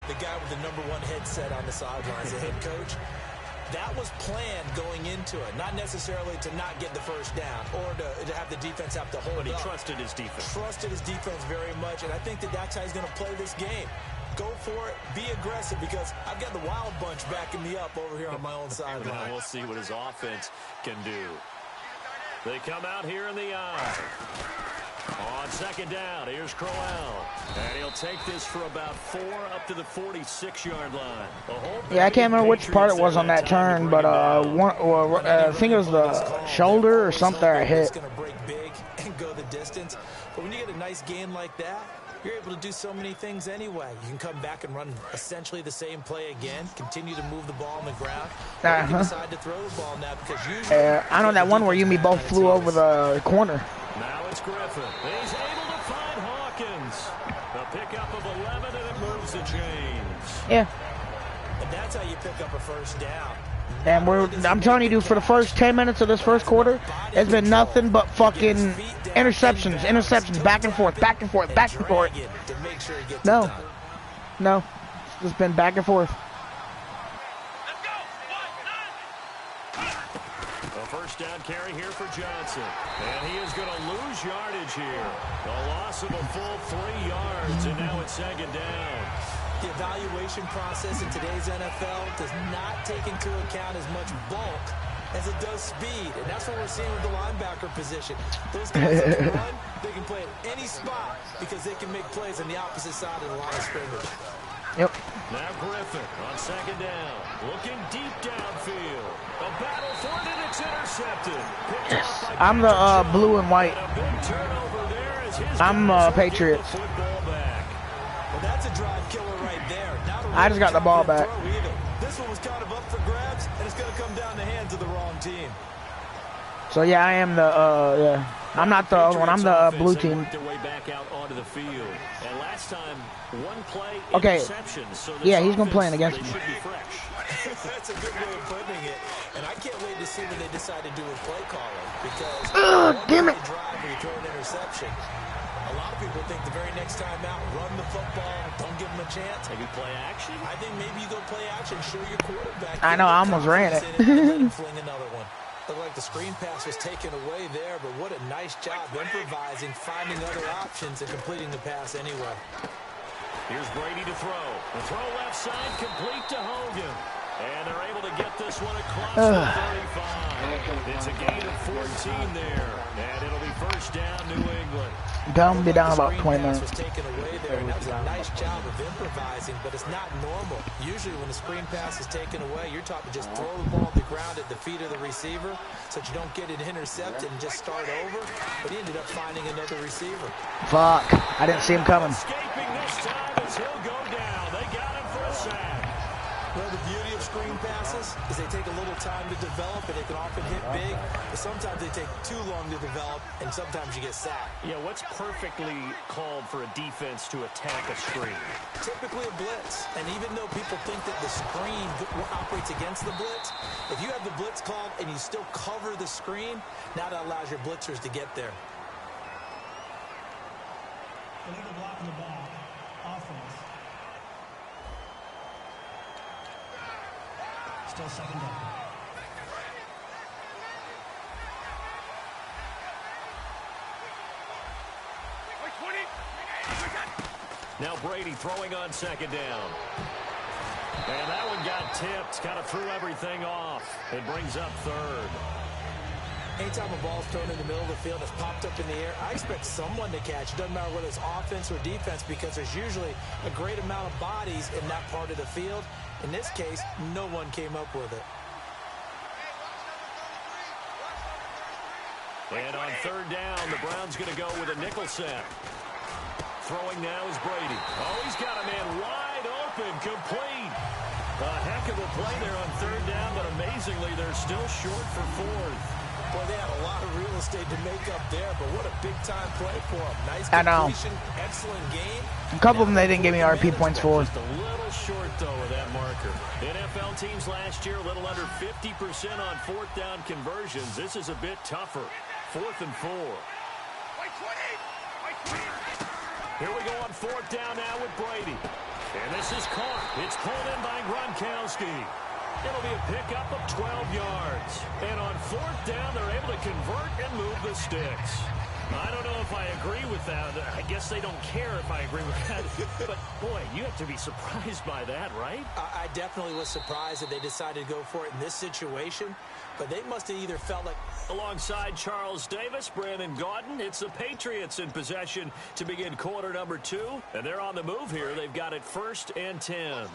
the guy with the #1 headset on the sidelines, the head coach. That was planned going into it, not necessarily to not get the first down or to have the defense have to hold up. But he trusted his defense. Trusted his defense very much, and I think that's how he's going to play this game. Go for it, be aggressive, because I've got the wild bunch backing me up over here on my own sideline. We'll see what his offense can do. They come out here in the eye. On second down, here's Crowell. And he'll take this for about 4 up to the 46-yard line. Yeah, I can't remember which part it was on that turn, but I think it was the shoulder or something I hit. It's going to break big and go the distance. But when you get a nice gain like that, you're able to do so many things anyway. You can come back and run essentially the same play again, continue to move the ball on the ground, or you can decide to throw the ball now because usually... I know that one where you and me both flew over the corner. Now it's Griffin. He's able to find Hawkins. A pickup of 11, and it moves the chains. Yeah. And that's how you pick up a first down. And I'm telling you, dude, for the first 10 minutes of this first quarter, it's been nothing but fucking interceptions, back and forth, back and forth, back and forth. No. It's just been back and forth. A first down carry here for Johnson. And he is going to lose yardage here. A loss of a full 3 yards, and now it's second down. The evaluation process in today's NFL does not take into account as much bulk as it does speed. And that's what we're seeing with the linebacker position. Those guys that can run, they can play at any spot because they can make plays on the opposite side of the line of scrimmage. Yep. Now Griffin on second down. Looking deep downfield. A battle for it, and it's intercepted. I'm the blue and white. I'm Patriots. That's a drive killer right there. I just got the ball back. This one was kind of up for grabs, and it's going to come down the hands of the wrong team. So yeah, I am the I'm not the other one. I'm the blue team. Okay. Yeah, he's gonna play against me. That's a good way of putting it, and I can't wait to see what they decide to do with play calling because damn it! Drive where you throw an interception. A lot of people think the very next time out, run the football, don't give them a chance. Maybe play action? I think maybe you go play action, show your quarterback. I know, I almost ran it. And fling another one. Looked like the screen pass was taken away there, but what a nice job improvising, finding other options, and completing the pass anyway. Here's Brady to throw. The throw left side, complete to Hogan. And they're able to get this one across the 35. It's a gain of 14 there. And it'll be first down, New England. Down about 20 minutes. Was taken away there, and that was a nice job of improvising, but it's not normal. Usually when the screen pass is taken away, you're taught to just throw the ball at the ground at the feet of the receiver so that you don't get it intercepted and just start over. But he ended up finding another receiver. Fuck. I didn't see him coming. Escaping this time as he'll go down. They got him for a sack. Well, the beauty of screen passes is they take a little time to develop, and they can often hit big, but sometimes they take too long to develop, and sometimes you get sacked. Yeah, what's perfectly called for a defense to attack a screen? Typically a blitz, and even though people think that the screen operates against the blitz, if you have the blitz called and you still cover the screen, now that allows your blitzers to get there. Illegal block in the back. Offense. Still second down. Now Brady throwing on second down. And that one got tipped, kind of threw everything off. It brings up third. Anytime a ball's thrown in the middle of the field, it's popped up in the air, I expect someone to catch. It doesn't matter whether it's offense or defense because there's usually a great amount of bodies in that part of the field. In this case, no one came up with it. And on third down, the Browns going to go with a nickel set. Throwing now is Brady. Oh, he's got a man wide open, complete. A heck of a play there on third down, but amazingly, they're still short for fourth. Boy, they had a lot of real estate to make up there, but what a big-time play for them. Nice completion, excellent game. A couple of them they didn't give me RP points for. Just a little short, though, of that marker. NFL teams last year, a little under 50% on fourth down conversions. This is a bit tougher. 4th and 4. Here we go on fourth down now with Brady. And this is caught. It's pulled in by Gronkowski. It'll be a pickup of 12 yards. And on 4th down, they're able to convert and move the sticks. I don't know if I agree with that. I guess they don't care if I agree with that. But, boy, you have to be surprised by that, right? I definitely was surprised that they decided to go for it in this situation. But they must have either felt like... Alongside Charles Davis, Brandon Gaudin, it's the Patriots in possession to begin quarter number 2. And they're on the move here. They've got it 1st and 10.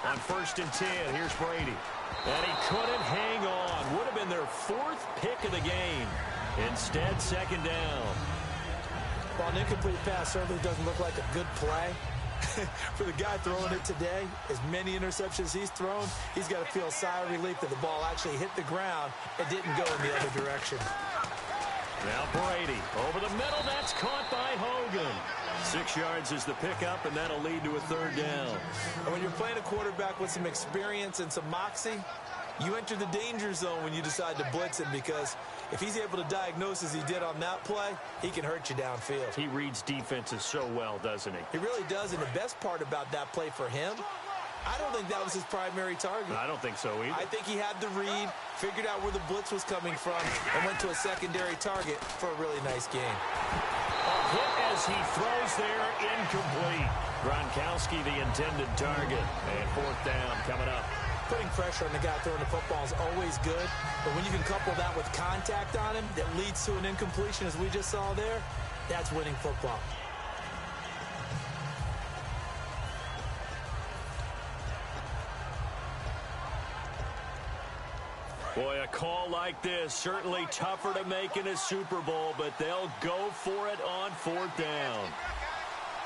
On 1st and 10, here's Brady. And he couldn't hang on. Would have been their 4th pick of the game. Instead, 2nd down. While an incomplete pass certainly doesn't look like a good play, for the guy throwing it today, as many interceptions he's thrown, he's got to feel a sigh of relief that the ball actually hit the ground and didn't go in the other direction. Now Brady over the middle. That's caught by Hogan. 6 yards is the pickup, and that'll lead to a 3rd down. And when you're playing a quarterback with some experience and some moxie, you enter the danger zone when you decide to blitz him, because if he's able to diagnose as he did on that play, he can hurt you downfield. He reads defenses so well, doesn't he? He really does, and the best part about that play for him, I don't think that was his primary target. I don't think so either. I think he had the read, figured out where the blitz was coming from, and went to a secondary target for a really nice game. A hit as he throws there, incomplete. Gronkowski the intended target. And 4th down coming up. Putting pressure on the guy throwing the football is always good, but when you can couple that with contact on him that leads to an incompletion, as we just saw there, that's winning football. Boy, a call like this, certainly tougher to make in a Super Bowl, but they'll go for it on 4th down.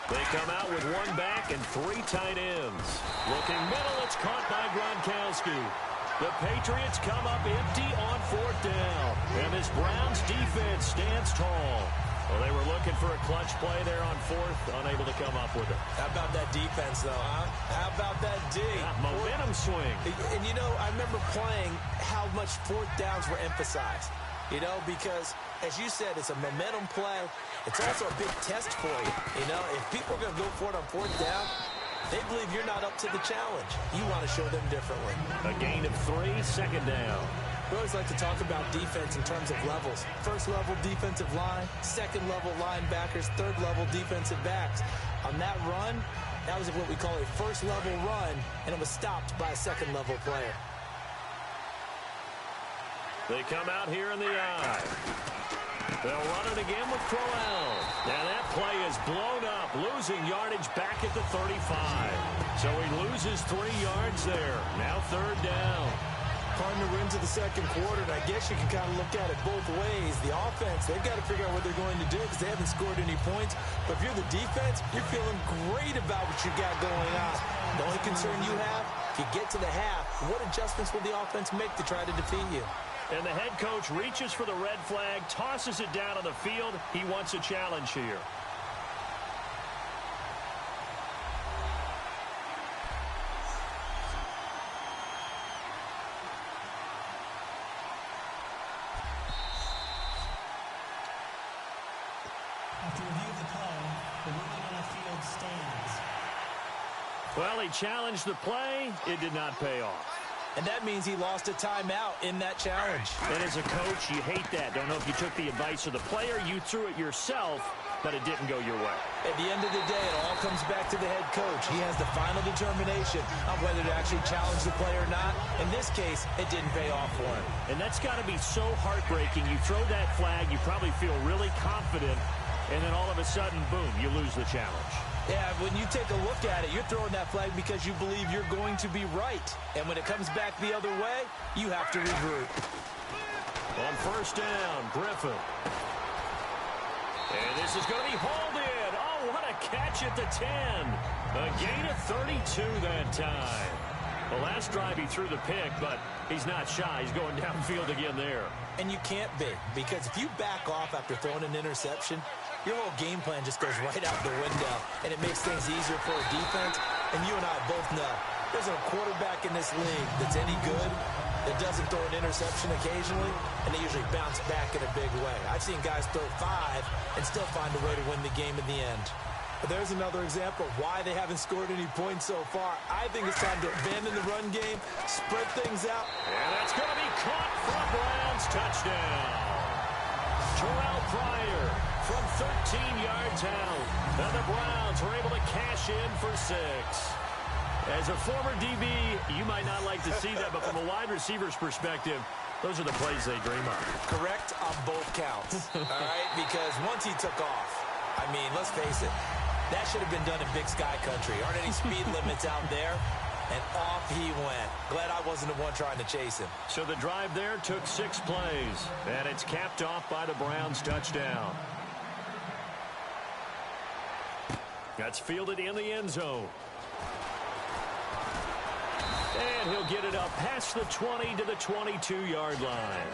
They come out with 1 back and 3 tight ends. Looking middle, it's caught by Gronkowski. The Patriots come up empty on 4th down. And this Browns defense stands tall. Well, they were looking for a clutch play there on 4th, unable to come up with it. How about that defense, though, huh? How about that D? Yeah, momentum swing. And, you know, I remember playing how much 4th downs were emphasized. You know, because, as you said, it's a momentum play. It's also a big test for you. You know, if people are going to go for it on 4th down, they believe you're not up to the challenge. You want to show them differently. A gain of 3, 2nd down. We always like to talk about defense in terms of levels. 1st level defensive line, 2nd level linebackers, 3rd level defensive backs. On that run, that was what we call a 1st level run, and it was stopped by a 2nd level player. They come out here in the eye. They'll run it again with Crowell. And that play is blown up, losing yardage back at the 35. So he loses 3 yards there. Now 3rd down. Partner into the 2nd quarter, and I guess you can kind of look at it both ways. The offense, they've got to figure out what they're going to do because they haven't scored any points. But if you're the defense, you're feeling great about what you got going on. The only concern you have, if you get to the half, what adjustments will the offense make to try to defeat you? And the head coach reaches for the red flag, tosses it down on the field. He wants a challenge here. After review of the play, the ruling on the field stands. Well, he challenged the play. It did not pay off. And that means he lost a timeout in that challenge. And as a coach, you hate that. Don't know if you took the advice of the player. You threw it yourself, but it didn't go your way. At the end of the day, it all comes back to the head coach. He has the final determination on whether to actually challenge the play or not. In this case, it didn't pay off for him. And that's got to be so heartbreaking. You throw that flag, you probably feel really confident, and then all of a sudden, boom, you lose the challenge. Yeah, when you take a look at it, you're throwing that flag because you believe you're going to be right. And when it comes back the other way, you have to regroup. On 1st down, Griffin. And this is going to be hauled in. Oh, what a catch at the 10. A gain of 32 that time. The last drive he threw the pick, but he's not shy. He's going downfield again there. And you can't be, because if you back off after throwing an interception, your whole game plan just goes right out the window, and it makes things easier for a defense. And you and I both know there's a quarterback in this league that's any good that doesn't throw an interception occasionally, and they usually bounce back in a big way. I've seen guys throw 5 and still find a way to win the game in the end. But there's another example of why they haven't scored any points so far. I think it's time to abandon the run game, spread things out. And that's going to be caught for Browns touchdown. Terrell Pryor from 13 yards out. And the Browns were able to cash in for 6. As a former DB, you might not like to see that, but from a wide receiver's perspective, those are the plays they dream of. Correct on both counts, all right? Because once he took off, I mean, let's face it, that should have been done in Big Sky Country. Aren't any speed limits out there? And off he went. Glad I wasn't the one trying to chase him. So the drive there took 6 plays, and it's capped off by the Browns touchdown. That's fielded in the end zone. And he'll get it up past the 20 to the 22-yard line.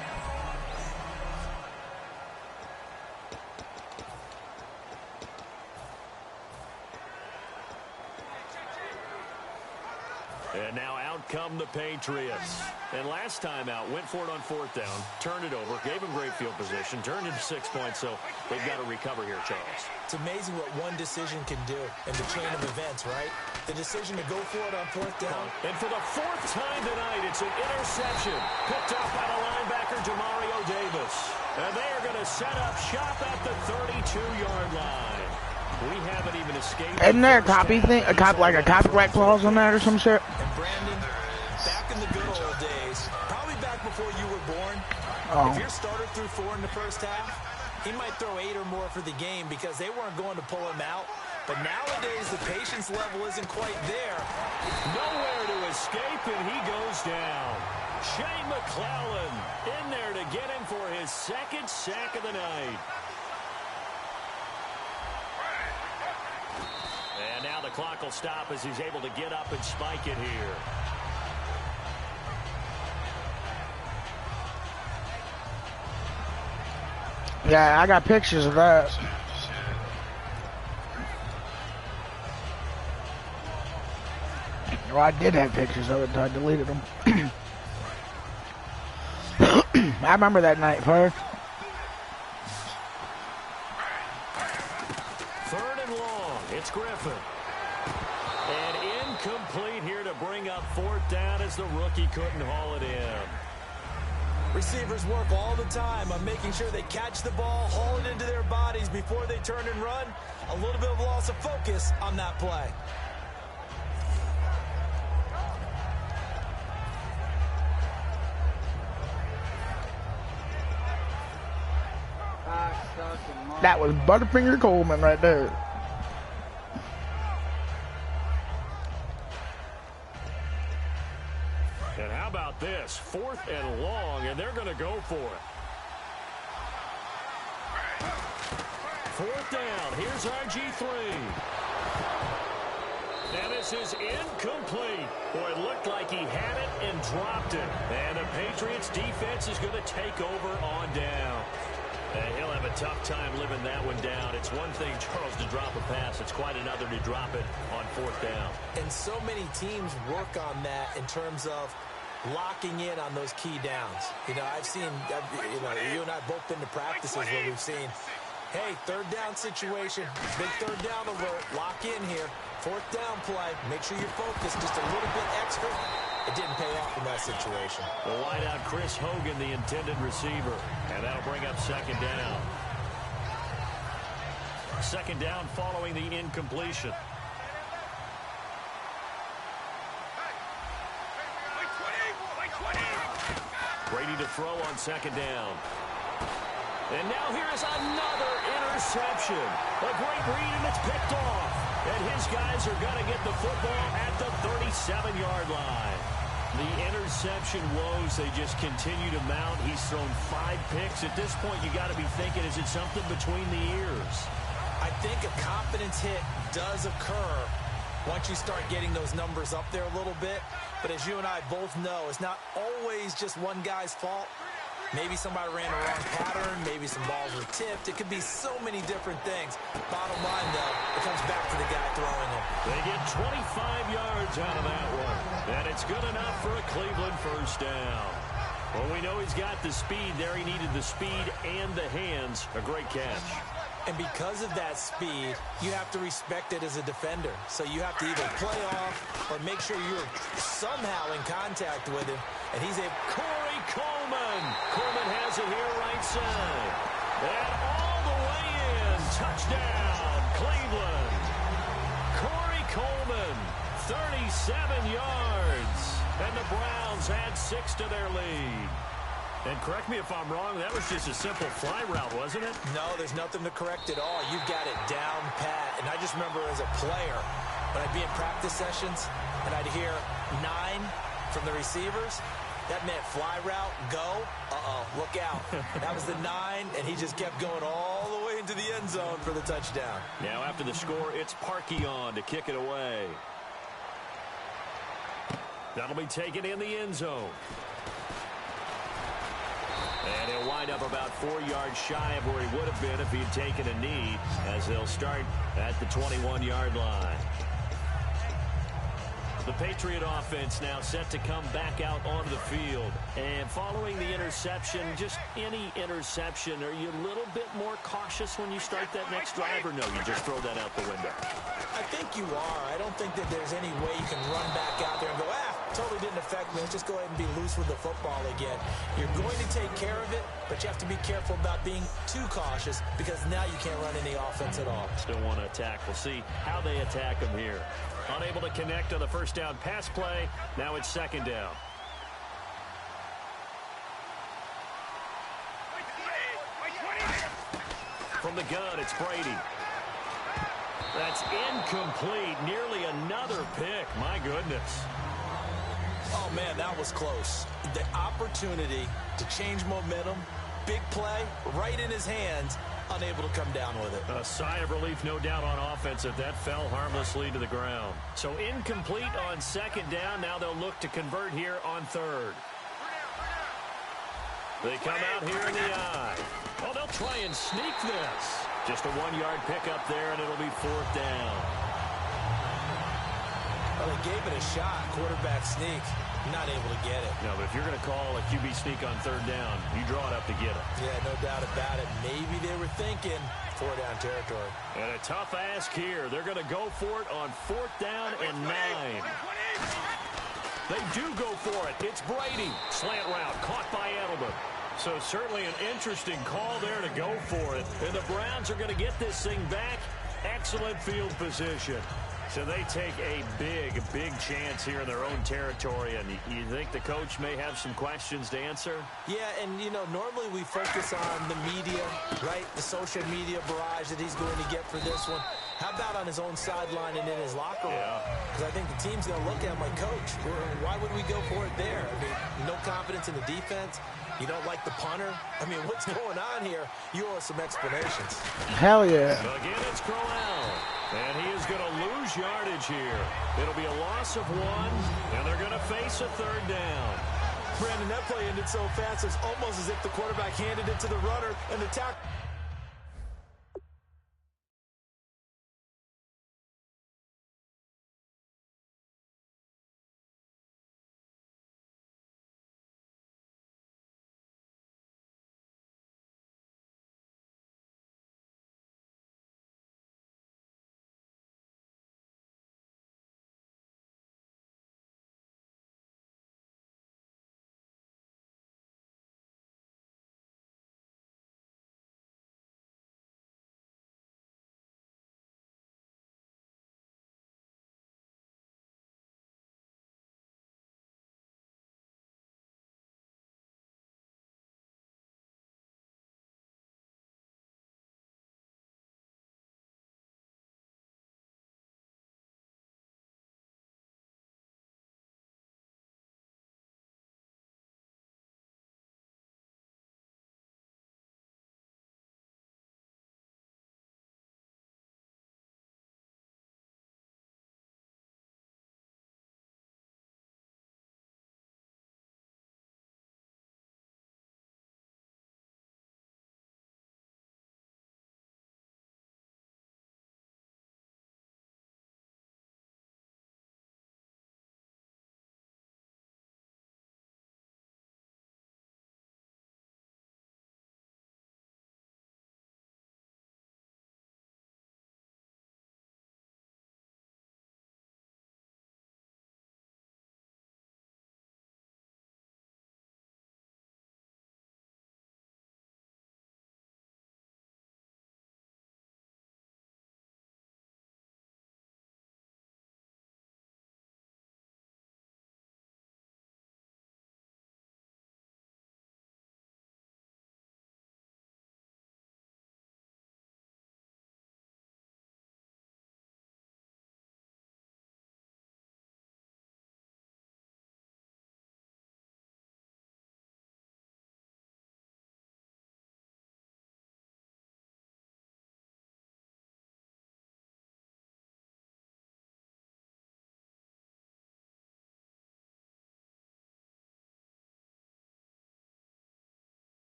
And now out come the Patriots. And last time out, went for it on 4th down, turned it over, gave him great field position, turned into 6 points, so they've got to recover here, Charles. It's amazing what one decision can do in the chain of events, right? The decision to go for it on 4th down. And for the 4th time tonight, it's an interception picked up by the linebacker, Demario Davis. And they are going to set up shop at the 32-yard line. We haven't even escaped. Isn't there a copy thing, like a copyright clause on that or some shit? And Brandon, back in the good old days, probably back before you were born, if your starter threw 4 in the first half, he might throw 8 or more for the game because they weren't going to pull him out. But nowadays, the patience level isn't quite there. Nowhere to escape, and he goes down. Shane McClellan in there to get him for his 2nd sack of the night. And now the clock will stop as he's able to get up and spike it here. Yeah, I got pictures of that. Well, I did have pictures of it, but I deleted them. I remember that night, first. 3rd and long. It's Griffin. And incomplete here to bring up 4th down as the rookie couldn't haul it in. Receivers work all the time on making sure they catch the ball, haul it into their bodies before they turn and run. A little bit of loss of focus on that play. That was Butterfinger Coleman right there. And how about this? 4th and long, and they're going to go for it. 4th down. Here's RG3. And this is incomplete. Boy, it looked like he had it and dropped it. And the Patriots defense is going to take over on down. And he'll have a tough time living that one down. It's one thing, Charles, to drop a pass. It's quite another to drop it on 4th down. And so many teams work on that in terms of locking in on those key downs. You know, I've seen, you and I have both been to practices where we've seen, hey, 3rd down situation, big 3rd down alert, lock in here. 4th down play, make sure you're focused just a little bit extra. It didn't pay off in that situation. The wideout, Chris Hogan, the intended receiver. And that'll bring up 2nd down. 2nd down following the incompletion. Brady to throw on 2nd down. And now here is another interception. A great read, and it's picked off. And his guys are going to get the football at the 37-yard line. The interception woes, they just continue to mount. He's thrown 5 picks. At this point, you got to be thinking, is it something between the ears? I think a confidence hit does occur once you start getting those numbers up there a little bit. But as you and I both know, it's not always just one guy's fault. Maybe somebody ran the wrong pattern. Maybe some balls were tipped. It could be so many different things. Bottom line, though, it comes back to the guy throwing them. They get 25 yards out of that one. And it's good enough for a Cleveland first down. Well, we know he's got the speed there. He needed the speed and the hands. A great catch. And because of that speed, you have to respect it as a defender. So you have to either play off or make sure you're somehow in contact with him. And he's a Corey Coleman. Coleman has it here right side. And all the way in. Touchdown, Cleveland. Corey Coleman, 37 yards. And the Browns add 6 to their lead. And correct me if I'm wrong, that was just a simple fly route, wasn't it? No, there's nothing to correct at all. You got it down pat. And I just remember as a player, when I'd be in practice sessions and I'd hear 9 from the receivers, that meant fly route, go, look out. That was the 9, and he just kept going all the way into the end zone for the touchdown. Now after the score, it's Parkey on to kick it away. That'll be taken in the end zone. And he'll wind up about 4 yards shy of where he would have been if he had taken a knee, as they'll start at the 21-yard line. The Patriot offense now set to come back out onto the field. And following the interception, just any interception, are you a little bit more cautious when you start that next drive, or no, you just throw that out the window? I think you are. I don't think that there's any way you can run back out there and go, totally didn't affect me. Let's just go ahead and be loose with the football again. You're going to take care of it, but you have to be careful about being too cautious because now you can't run any offense at all. Still want to attack. We'll see how they attack him here. Unable to connect on the first down pass play. Now it's second down. From the gun, it's Brady. That's incomplete. Nearly another pick. My goodness. Oh, man, that was close. The opportunity to change momentum, big play, right in his hands, unable to come down with it. A sigh of relief, no doubt, on offense if that fell harmlessly to the ground. So incomplete on second down. Now they'll look to convert here on third. They come out here in the eye. Oh, they'll try and sneak this. Just a 1-yard pickup there, and it'll be fourth down. Well, they gave it a shot, quarterback sneak. Not able to get it. No, but if you're going to call a QB sneak on third down, you draw it up to get it. Yeah, no doubt about it. Maybe they were thinking 4-down territory. And a tough ask here. They're going to go for it on fourth down and 9. They do go for it. It's Brady. Slant route caught by Edelman. So certainly an interesting call there to go for it. And the Browns are going to get this thing back. Excellent field position. So they take a big chance here in their own territory. And you think the coach may have some questions to answer? Yeah, and, you know, normally we focus on the media, right? The social media barrage that he's going to get for this one. How about on his own sideline and in his locker room? Because I think the team's going to look at him like, Coach, why would we go for it there? I mean, no confidence in the defense. You don't like the punter? I mean, what's going on here? You owe us some explanations. Hell yeah. Again, it's Crowell. And he is going to lose yardage here. It'll be a loss of 1, and they're going to face a third down. Brandon, that play ended so fast, it's almost as if the quarterback handed it to the runner, and the tackle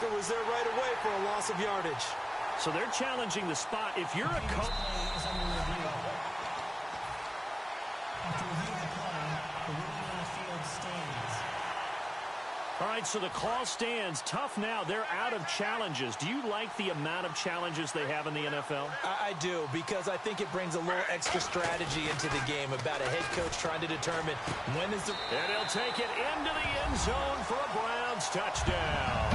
It was there right away for a loss of yardage. So they're challenging the spot. If you're a coach... Is under review. After reviewing the play, the ruling on the field stands. All right, so the call stands. Tough now. They're out of challenges. Do you like the amount of challenges they have in the NFL? I do, because I think it brings a little extra strategy into the game about a head coach trying to determine when is the... And he'll take it into the end zone for a Browns touchdown.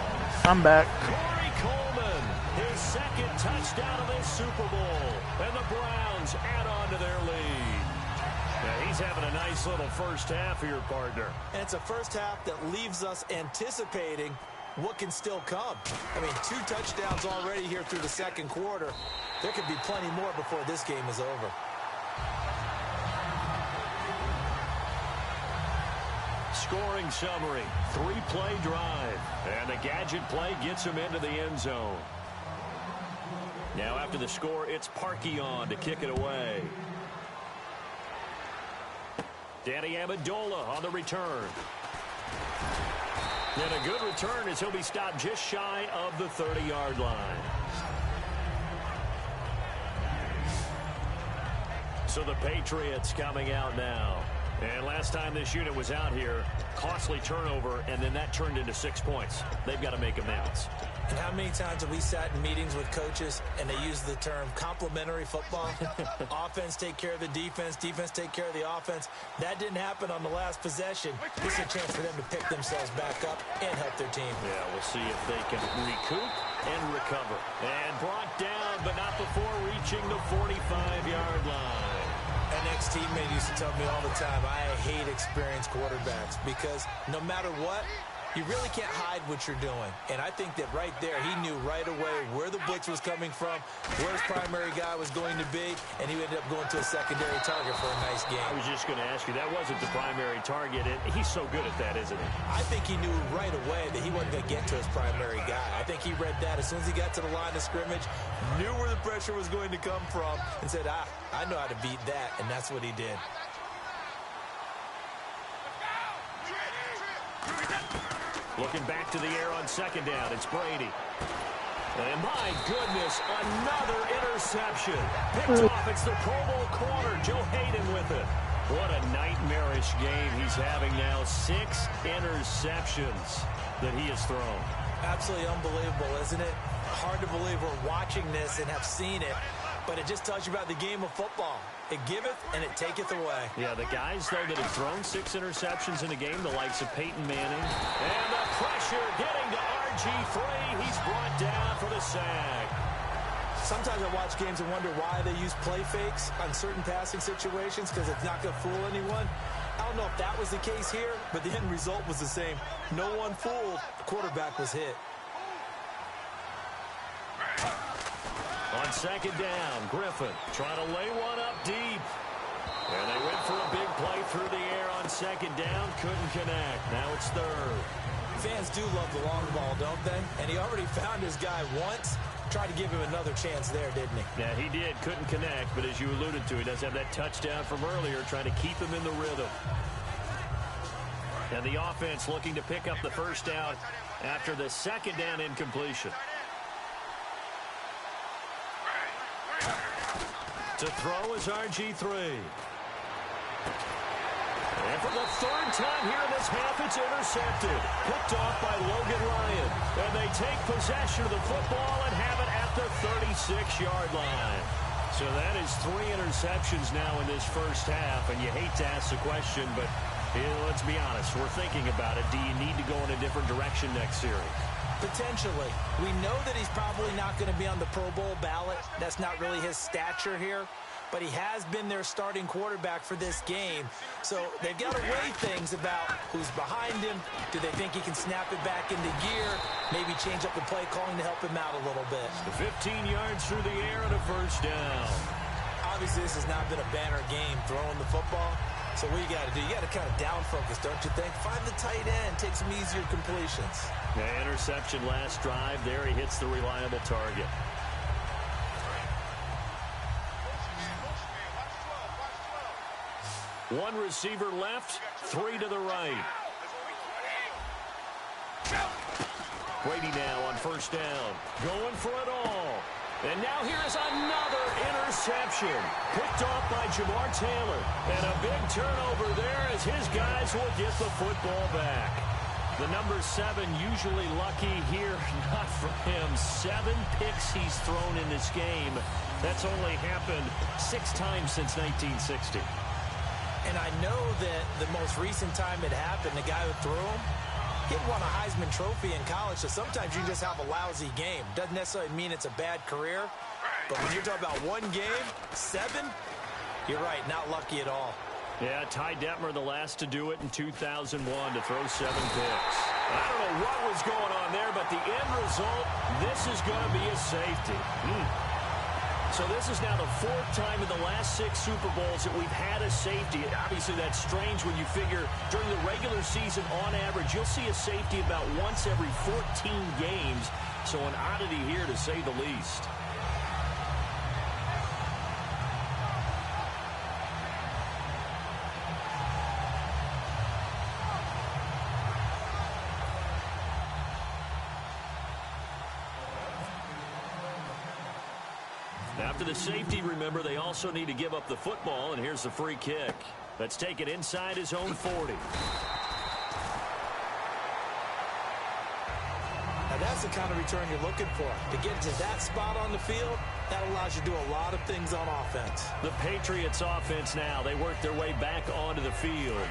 I'm back. Corey Coleman, his second touchdown of this Super Bowl. And the Browns add on to their lead. Now, he's having a nice little first half here, partner. And it's a first half that leaves us anticipating what can still come. I mean, 2 touchdowns already here through the second quarter. There could be plenty more before this game is over. Scoring summary, 3-play drive. And the gadget play gets him into the end zone. Now after the score, it's Parkey on to kick it away. Danny Amendola on the return. And a good return as he'll be stopped just shy of the 30-yard line. So the Patriots coming out now. And last time this unit was out here, costly turnover, and then that turned into 6 points. They've got to make amends. And how many times have we sat in meetings with coaches and they use the term complementary football? Offense take care of the defense, defense take care of the offense. That didn't happen on the last possession. This is a chance for them to pick themselves back up and help their team. Yeah, we'll see if they can recoup and recover. And brought down, but not before reaching the 45-yard line. An ex-teammate used to tell me all the time, I hate experienced quarterbacks because no matter what, you really can't hide what you're doing. And I think that right there, he knew right away where the blitz was coming from, where his primary guy was going to be, and he ended up going to a secondary target for a nice game. I was just going to ask you, that wasn't the primary target, and he's so good at that, isn't he? I think he knew right away that he wasn't going to get to his primary guy. I think he read that as soon as he got to the line of scrimmage, knew where the pressure was going to come from, and said, I know how to beat that, and that's what he did. Looking back to the air on second down, it's Brady. And my goodness, another interception. Picked off, it's the Pro Bowl corner, Joe Hayden with it. What a nightmarish game he's having now. 6 interceptions that he has thrown. Absolutely unbelievable, isn't it? Hard to believe we're watching this and have seen it, but it just tells you about the game of football. It giveth and it taketh away. Yeah, the guys, though, that have thrown 6 interceptions in a game, the likes of Peyton Manning. And the pressure getting to RG3. He's brought down for the sack. Sometimes I watch games and wonder why they use play fakes on certain passing situations because it's not going to fool anyone. I don't know if that was the case here, but the end result was the same. No one fooled. The quarterback was hit. On second down, Griffin trying to lay one up deep. And they went for a big play through the air on second down. Couldn't connect. Now it's third. Fans do love the long ball, don't they? And he already found his guy once. Tried to give him another chance there, didn't he? Yeah, he did. Couldn't connect. But as you alluded to, he does have that touchdown from earlier, trying to keep him in the rhythm. And the offense looking to pick up the first down after the second down incompletion. To throw is RG3. And for the third time here in this half, it's intercepted. Picked off by Logan Ryan. And they take possession of the football and have it at the 36-yard line. So that is 3 interceptions now in this first half. And you hate to ask the question, but let's be honest. We're thinking about it. Do you need to go in a different direction next series? Potentially. We know that he's probably not going to be on the Pro Bowl ballot. That's not really his stature here. But he has been their starting quarterback for this game. So they've got to weigh things about who's behind him. Do they think he can snap it back into gear? Maybe change up the play calling to help him out a little bit. 15 yards through the air and a first down. Obviously, this has not been a banner game throwing the football. So what you got to do, you got to kind of down focus, don't you think? Find the tight end, take some easier completions. Yeah, interception last drive. There he hits the reliable target. One receiver left, 3 to the right. Brady now on first down. Going for it all. And now here's another interception. Picked off by Jamar Taylor. And a big turnover there as his guys will get the football back. The number 7 usually lucky here. Not for him. 7 picks he's thrown in this game. That's only happened 6 times since 1960. And I know that the most recent time it happened, the guy who threw him, he won a Heisman Trophy in college, so sometimes you just have a lousy game. Doesn't necessarily mean it's a bad career, but when you're talking about one game, 7, you're right, not lucky at all. Yeah, Ty Detmer, the last to do it in 2001 to throw 7 picks. I don't know what was going on there, but the end result, this is going to be a safety. So this is now the 4th time in the last 6 Super Bowls that we've had a safety. Obviously, that's strange when you figure during the regular season, on average, you'll see a safety about once every 14 games. So an oddity here, to say the least. After the safety, remember, they also need to give up the football, and here's the free kick. Let's take it inside his own 40. Now that's the kind of return you're looking for. To get to that spot on the field, that allows you to do a lot of things on offense. The Patriots offense now, they work their way back onto the field.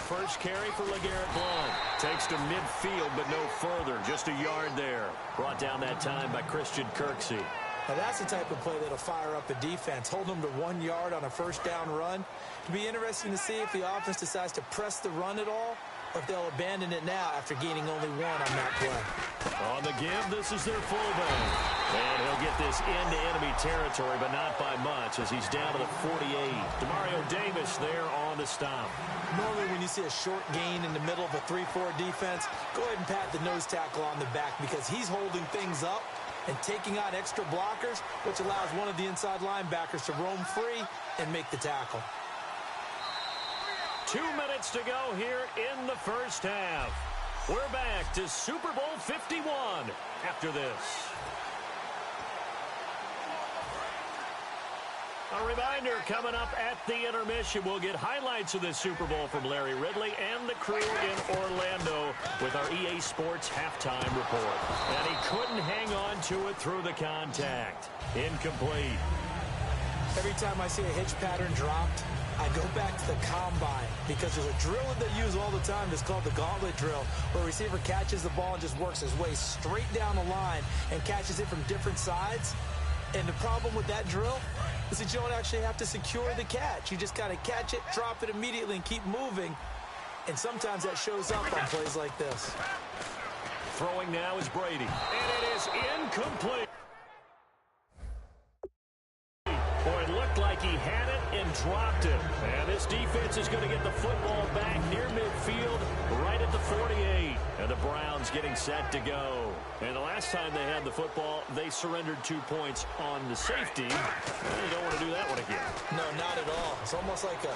First carry for LeGarrette Blount. Takes to midfield, but no further. Just a yard there. Brought down that time by Christian Kirksey. Now that's the type of play that'll fire up a defense. Hold them to 1 yard on a first down run. It'll be interesting to see if the offense decides to press the run at all, or if they'll abandon it now after gaining only 1 on that play. On the give, this is their fullback. And he'll get this into enemy territory, but not by much, as he's down to the 48. Demario Davis there on the stop. Normally when you see a short gain in the middle of a 3-4 defense, go ahead and pat the nose tackle on the back because he's holding things up and taking out extra blockers, which allows one of the inside linebackers to roam free and make the tackle. 2 minutes to go here in the first half. We're back to Super Bowl 51 after this. A reminder, coming up at the intermission, we'll get highlights of this Super Bowl from Larry Ridley and the crew in Orlando with our EA Sports halftime report. And he couldn't hang on to it through the contact. Incomplete. Every time I see a hitch pattern dropped, I go back to the combine because there's a drill that they use all the time that's called the gauntlet drill, where a receiver catches the ball and just works his way straight down the line and catches it from different sides. And the problem with that drill is that you don't actually have to secure the catch. You just kind of catch it, drop it immediately, and keep moving. And sometimes that shows up on plays like this. Throwing now is Brady. And it is incomplete. Boy, it looked like he had it and dropped it. And this defense is going to get the football back near midfield, right at the 48. And the Browns getting set to go. And the last time they had the football, they surrendered 2 points on the safety. And they don't want to do that one again. No, not at all. It's almost like a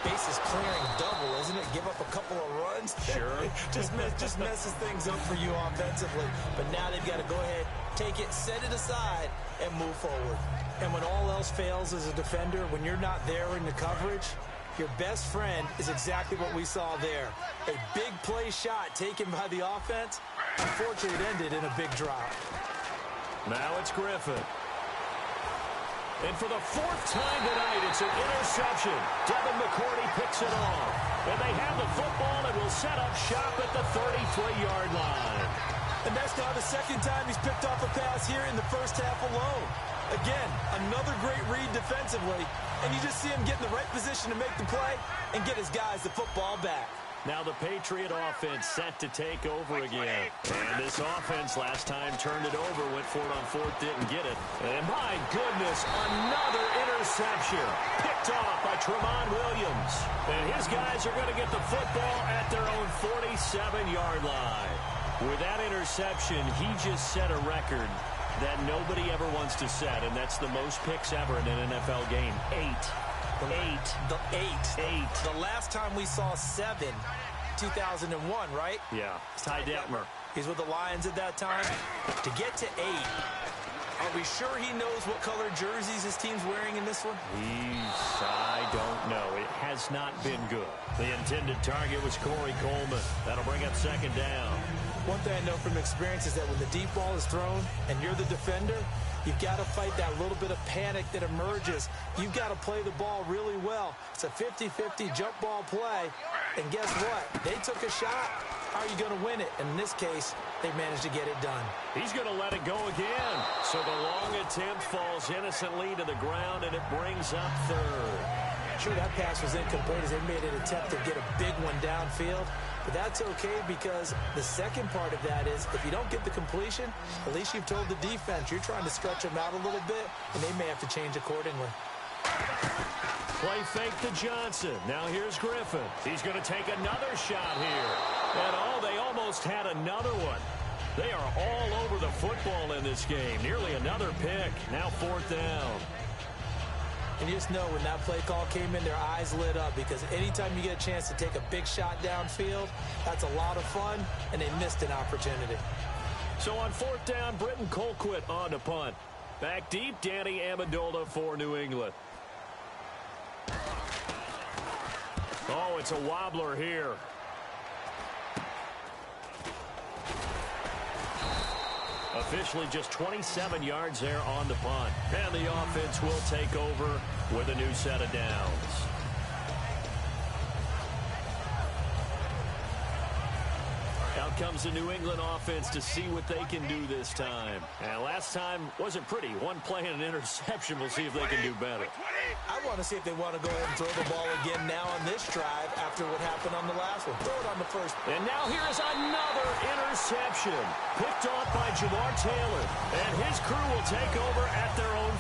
bases clearing double, isn't it? Give up a couple of runs. Sure. just messes things up for you offensively. But now they've got to go ahead, take it, set it aside, and move forward. And when all else fails as a defender, when you're not there in the coverage, your best friend is exactly what we saw there. A big play shot taken by the offense. Unfortunately, it ended in a big drop. Now it's Griffin. And for the 4th time tonight, it's an interception. Devin McCourty picks it off. And they have the football and will set up shop at the 33-yard line. And that's now the 2nd time he's picked off a pass here in the first half alone. Again, another great read defensively. And you just see him get in the right position to make the play and get his guys the football back. Now the Patriot offense set to take over again. And this offense last time turned it over, went for it on 4th, didn't get it. And my goodness, another interception. Picked off by Tramon Williams. And his guys are going to get the football at their own 47-yard line. With that interception, he just set a record that nobody ever wants to set, and that's the most picks ever in an NFL game, 8. Eight. The last time we saw 7, 2001, right? Yeah, Ty Detmer. He's with the Lions at that time. To get to 8, are we sure he knows what color jerseys his team's wearing in this one? I don't know. It has not been good. The intended target was Corey Coleman. That'll bring up second down. One thing I know from experience is that when the deep ball is thrown and you're the defender, you've got to fight that little bit of panic that emerges. You've got to play the ball really well. It's a 50-50 jump ball play. And guess what? They took a shot. How are you going to win it? And in this case, they managed to get it done. He's going to let it go again. So the long attempt falls innocently to the ground, and it brings up third. Sure, that pass was incomplete as they made an attempt to get a big one downfield. But that's okay because the second part of that is if you don't get the completion, at least you've told the defense you're trying to stretch them out a little bit, and they may have to change accordingly. Play fake to Johnson. Now here's Griffin. He's going to take another shot here. And they almost had another one. They are all over the football in this game. Nearly another pick. Now 4th down. And you just know when that play call came in, their eyes lit up because anytime you get a chance to take a big shot downfield, that's a lot of fun, and they missed an opportunity. So on 4th down, Britton Colquitt on to punt. Back deep, Danny Amendola for New England. Oh, it's a wobbler here. Officially just 27 yards there on the punt. And the offense will take over with a new set of downs. Out comes the New England offense to see what they can do this time. And last time wasn't pretty. One play and an interception. We'll see if they can do better. I want to see if they want to go ahead and throw the ball again now on this drive after what happened on the last one. Throw it on the first. And now here's another interception. Picked off by Jamar Taylor. And his crew will take over at their own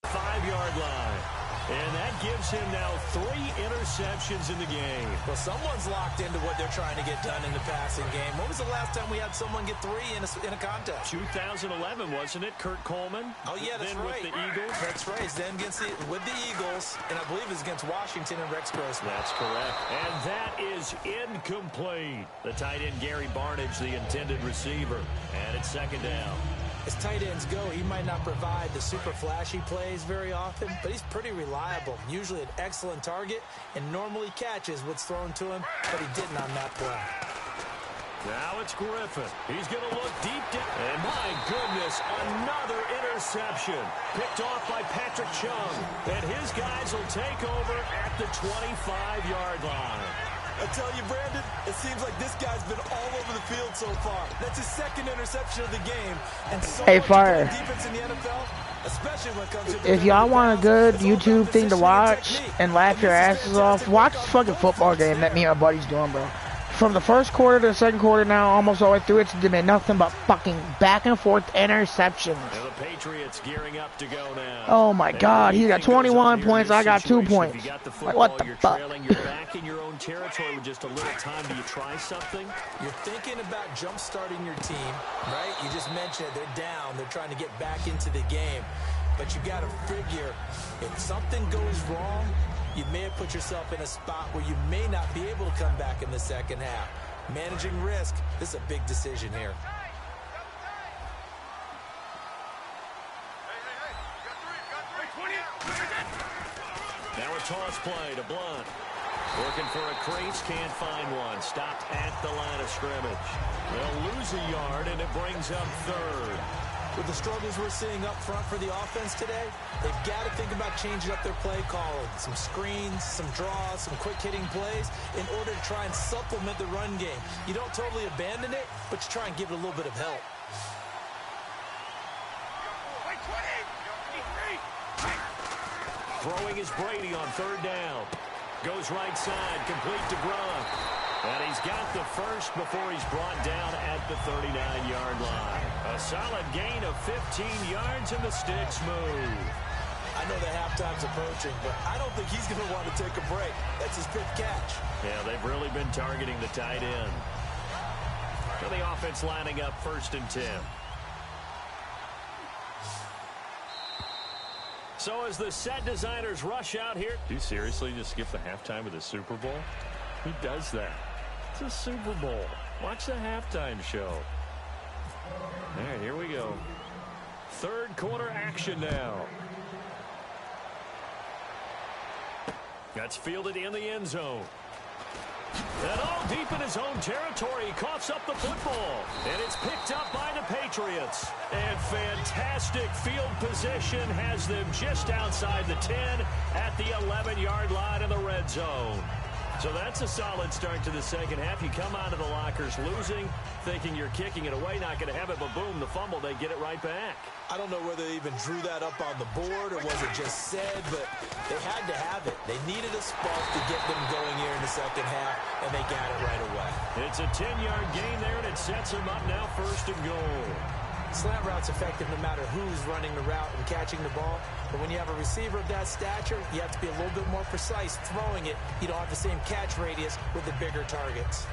45-yard line. And that gives him now 3 interceptions in the game. Well, someone's locked into what they're trying to get done in the passing game. When was the last time we had someone get 3 in a contest? 2011, wasn't it? Kurt Coleman? Oh, yeah, that's then right. With the Eagles? That's right. Then with the Eagles, and I believe it's against Washington and Rex Grossman. That's correct. And that is incomplete. The tight end, Gary Barnidge, the intended receiver. And it's second down. As tight ends go, he might not provide the super flashy plays very often, but he's pretty reliable. Usually an excellent target and normally catches what's thrown to him, but he didn't on that play. Now it's Griffin. He's going to look deep down. And my goodness, another interception. Picked off by Patrick Chung. And his guys will take over at the 25-yard line. I tell you, Brandon, it seems like this guy's been all over the field so far. That's his second interception of the game. And so hey, Fire. Defense in the NFL, especially when it comes to if y'all want a good YouTube thing to watch and laugh your asses off, watch the fucking football game that me and my buddy's doing, bro. From the first quarter to the second quarter now, almost all the way through, it's been nothing but fucking back and forth interceptions. And the Patriots gearing up to go now. Oh my God, he got 21 points, I got 2 points. If you got the football, like, what the you're fuck? trailing, you're back in your own territory with just a little time. Do you try something? You're thinking about jump-starting your team, right? You just mentioned it. They're down. They're trying to get back into the game. But you got to figure, if something goes wrong, you may have put yourself in a spot where you may not be able to come back in the second half. Managing risk, this is a big decision here. Now a toss play to Blunt. Looking for a crease, can't find one. Stopped at the line of scrimmage. They'll lose a yard, and it brings up third. With the struggles we're seeing up front for the offense today, they've got to think about changing up their play calling. Some screens, some draws, some quick-hitting plays in order to try and supplement the run game. You don't totally abandon it, but you try and give it a little bit of help. Throwing is Brady on third down. Goes right side, complete to Gronk. And he's got the first before he's brought down at the 39-yard line. A solid gain of 15 yards, and the sticks move. I know the halftime's approaching, but I don't think he's going to want to take a break. That's his 5th catch. Yeah, they've really been targeting the tight end. So the offense lining up 1st and 10. So as the set designers rush out here. Do you seriously just skip the halftime of the Super Bowl? Who does that? It's a Super Bowl. Watch the halftime show. All right, here we go. Third quarter action now. That's fielded in the end zone. And all deep in his own territory, he coughs up the football. And it's picked up by the Patriots. And fantastic field position has them just outside the 10 at the 11-yard line in the red zone. So that's a solid start to the second half. You come out of the lockers losing, thinking you're kicking it away, not going to have it, but boom, the fumble, they get it right back. I don't know whether they even drew that up on the board or was it just said, but they had to have it. They needed a spark to get them going here in the second half, and they got it right away. It's a 10-yard gain there, and it sets them up now first and goal. Slant route's effective no matter who's running the route and catching the ball. But when you have a receiver of that stature, you have to be a little bit more precise throwing it. You don't have the same catch radius with the bigger targets.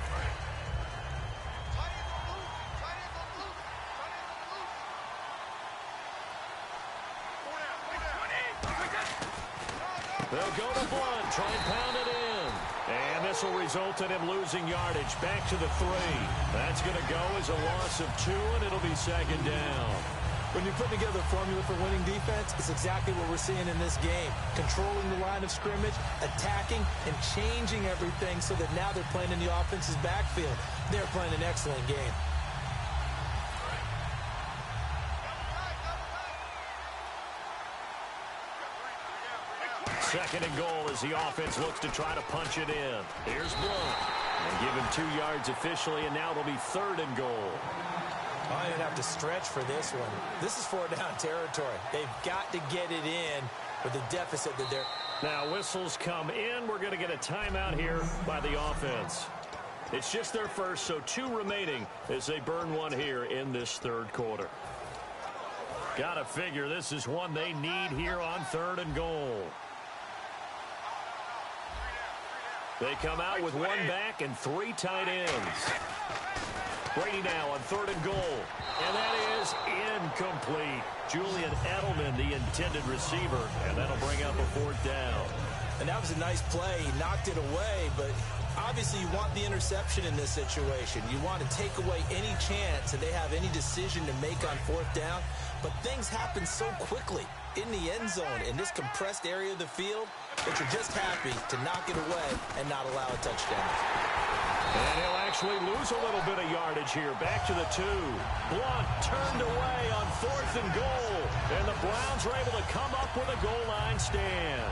They'll go to Blunt, try and pound it in. And this will result in him losing yardage back to the 3. That's going to go as a loss of 2, and it'll be second down. When you're putting together a formula for winning defense, it's exactly what we're seeing in this game. Controlling the line of scrimmage, attacking, and changing everything so that now they're playing in the offense's backfield. They're playing an excellent game. Second and goal as the offense looks to try to punch it in. Here's Blunt. And give him 2 yards officially, and now it'll be third and goal. I didn't have to stretch for this one. This is 4-down territory. They've got to get it in with the deficit that they're... Now whistles come in. We're going to get a timeout here by the offense. It's just their first, so 2 remaining as they burn one here in this third quarter. Got to figure this is one they need here on third and goal. They come out with 1 back and 3 tight ends. Brady now on third and goal. And that is incomplete. Julian Edelman, the intended receiver, and that'll bring up a 4th down. And that was a nice play. He knocked it away, but obviously you want the interception in this situation. You want to take away any chance that they have any decision to make on 4th down. But things happen so quickly in the end zone in this compressed area of the field that you're just happy to knock it away and not allow a touchdown. And he'll actually lose a little bit of yardage here. Back to the 2. Blunt turned away on 4th and goal. And the Browns are able to come up with a goal line stand.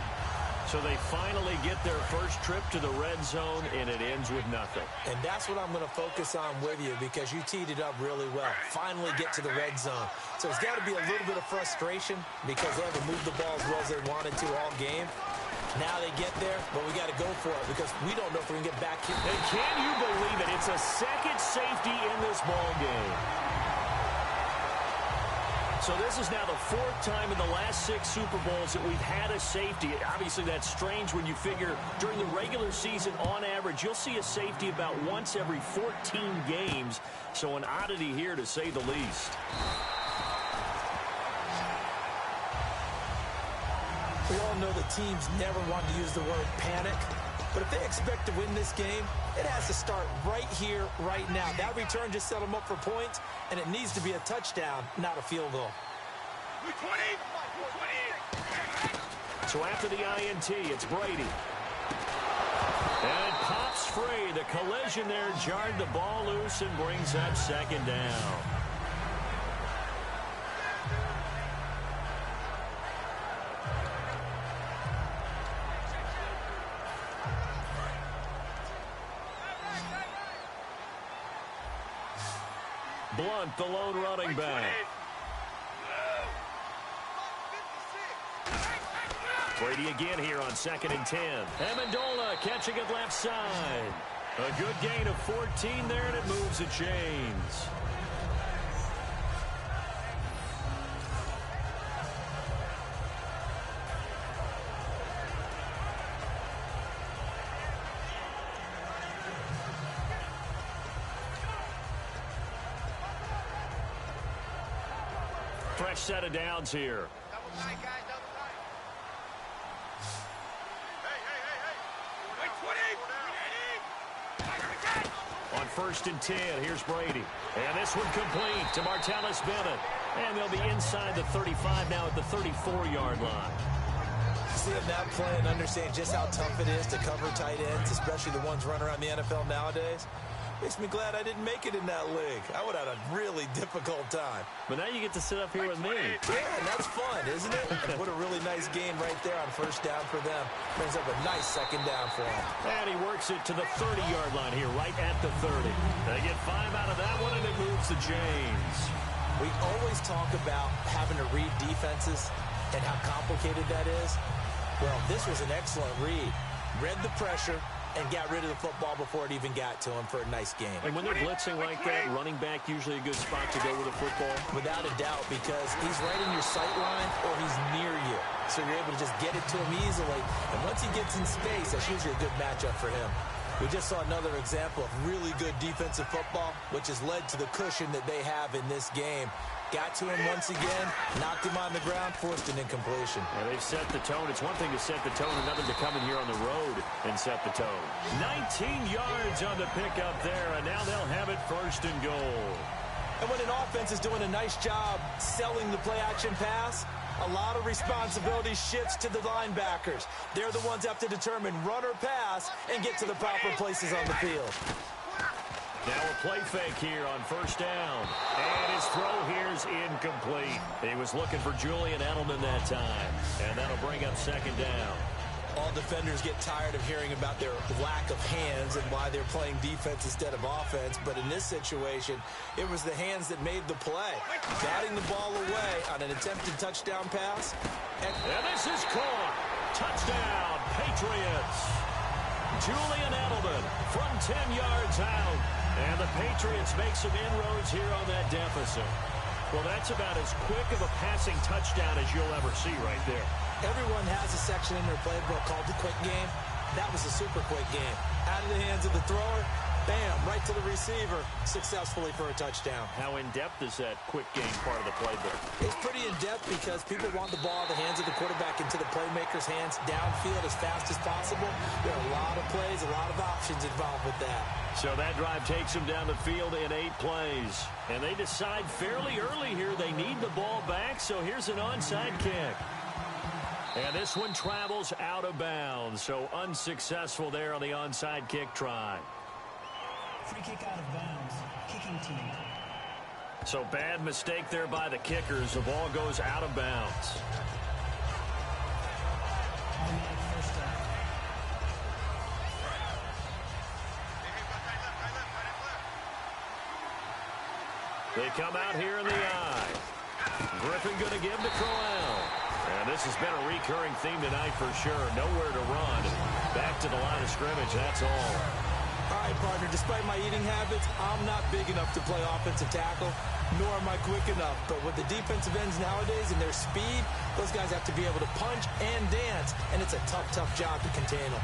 So they finally get their first trip to the red zone, and it ends with nothing. And that's what I'm going to focus on with you because you teed it up really well. Finally get to the red zone. So it's got to be a little bit of frustration because they haven't moved the ball as well as they wanted to all game. Now they get there, but we got to go for it because we don't know if we can get back here. And can you believe it? It's a second safety in this ball game. So this is now the 4th time in the last 6 Super Bowls that we've had a safety. Obviously, that's strange when you figure during the regular season, on average, you'll see a safety about once every 14 games. So an oddity here, to say the least. We all know the teams never want to use the word panic. But if they expect to win this game, it has to start right here, right now. That return just set them up for points, and it needs to be a touchdown, not a field goal. So after the INT, it's Brady. And it pops free. The collision there jarred the ball loose and brings up second down. Blunt, the lone running back. Brady again here on 2nd and 10. Amendola catching it left side. A good gain of 14 there, and it moves the chains. Fresh set of downs here. On 1st and 10, here's Brady. And this one complete to Martellus Bennett. And they'll be inside the 35 now at the 34-yard line. Seeing that play and understand just how tough it is to cover tight ends, especially the ones running around the NFL nowadays, makes me glad I didn't make it in that league. I would have had a really difficult time. But now you get to sit up here with me. Yeah, and that's fun, isn't it? And what a really nice game right there on 1st down for them. Brings up a nice 2nd down for them. And he works it to the 30-yard line here, right at the 30. They get 5 out of that one, and it moves to James. We always talk about having to read defenses and how complicated that is. Well, this was an excellent read. Read the pressure and got rid of the football before it even got to him for a nice game. And when they're blitzing like that, running back usually a good spot to go with the football? Without a doubt, because he's right in your sight line or he's near you. So you're able to just get it to him easily. And once he gets in space, that's usually a good matchup for him. We just saw another example of really good defensive football, which has led to the cushion that they have in this game. Got to him once again, knocked him on the ground, forced an incompletion. And they've set the tone. It's one thing to set the tone, another to come in here on the road and set the tone. 19 yards on the pickup there, and now they'll have it 1st and goal. And when an offense is doing a nice job selling the play-action pass, a lot of responsibility shifts to the linebackers. They're the ones that have to determine run or pass and get to the proper places on the field. Now a play fake here on 1st down. And his throw here's incomplete. He was looking for Julian Edelman that time. And that'll bring up 2nd down. All defenders get tired of hearing about their lack of hands and why they're playing defense instead of offense. But in this situation, it was the hands that made the play. Batting the ball away on an attempted touchdown pass. And this is caught. Touchdown, Patriots. Julian Edelman from 10 yards out. And the Patriots make some inroads here on that deficit. Well, that's about as quick of a passing touchdown as you'll ever see right there. Everyone has a section in their playbook called the quick game. That was a super quick game. Out of the hands of the thrower, bam, right to the receiver, successfully for a touchdown. How in-depth is that quick game part of the playbook? It's pretty in-depth because people want the ball in the hands of the quarterback into the playmaker's hands downfield as fast as possible. There are a lot of plays, a lot of options involved with that. So that drive takes them down the field in 8 plays. And they decide fairly early here they need the ball back, so here's an onside kick. And this one travels out of bounds, so unsuccessful there on the onside kick try. Free kick out of bounds. Kicking team. So bad mistake there by the kickers. The ball goes out of bounds. Automatic 1st down. They come out here in the eye. Griffin going to give to Crowell. And this has been a recurring theme tonight for sure. Nowhere to run. Back to the line of scrimmage, that's all. All right, partner, despite my eating habits, I'm not big enough to play offensive tackle, nor am I quick enough. But with the defensive ends nowadays and their speed, those guys have to be able to punch and dance, and it's a tough, tough job to contain them.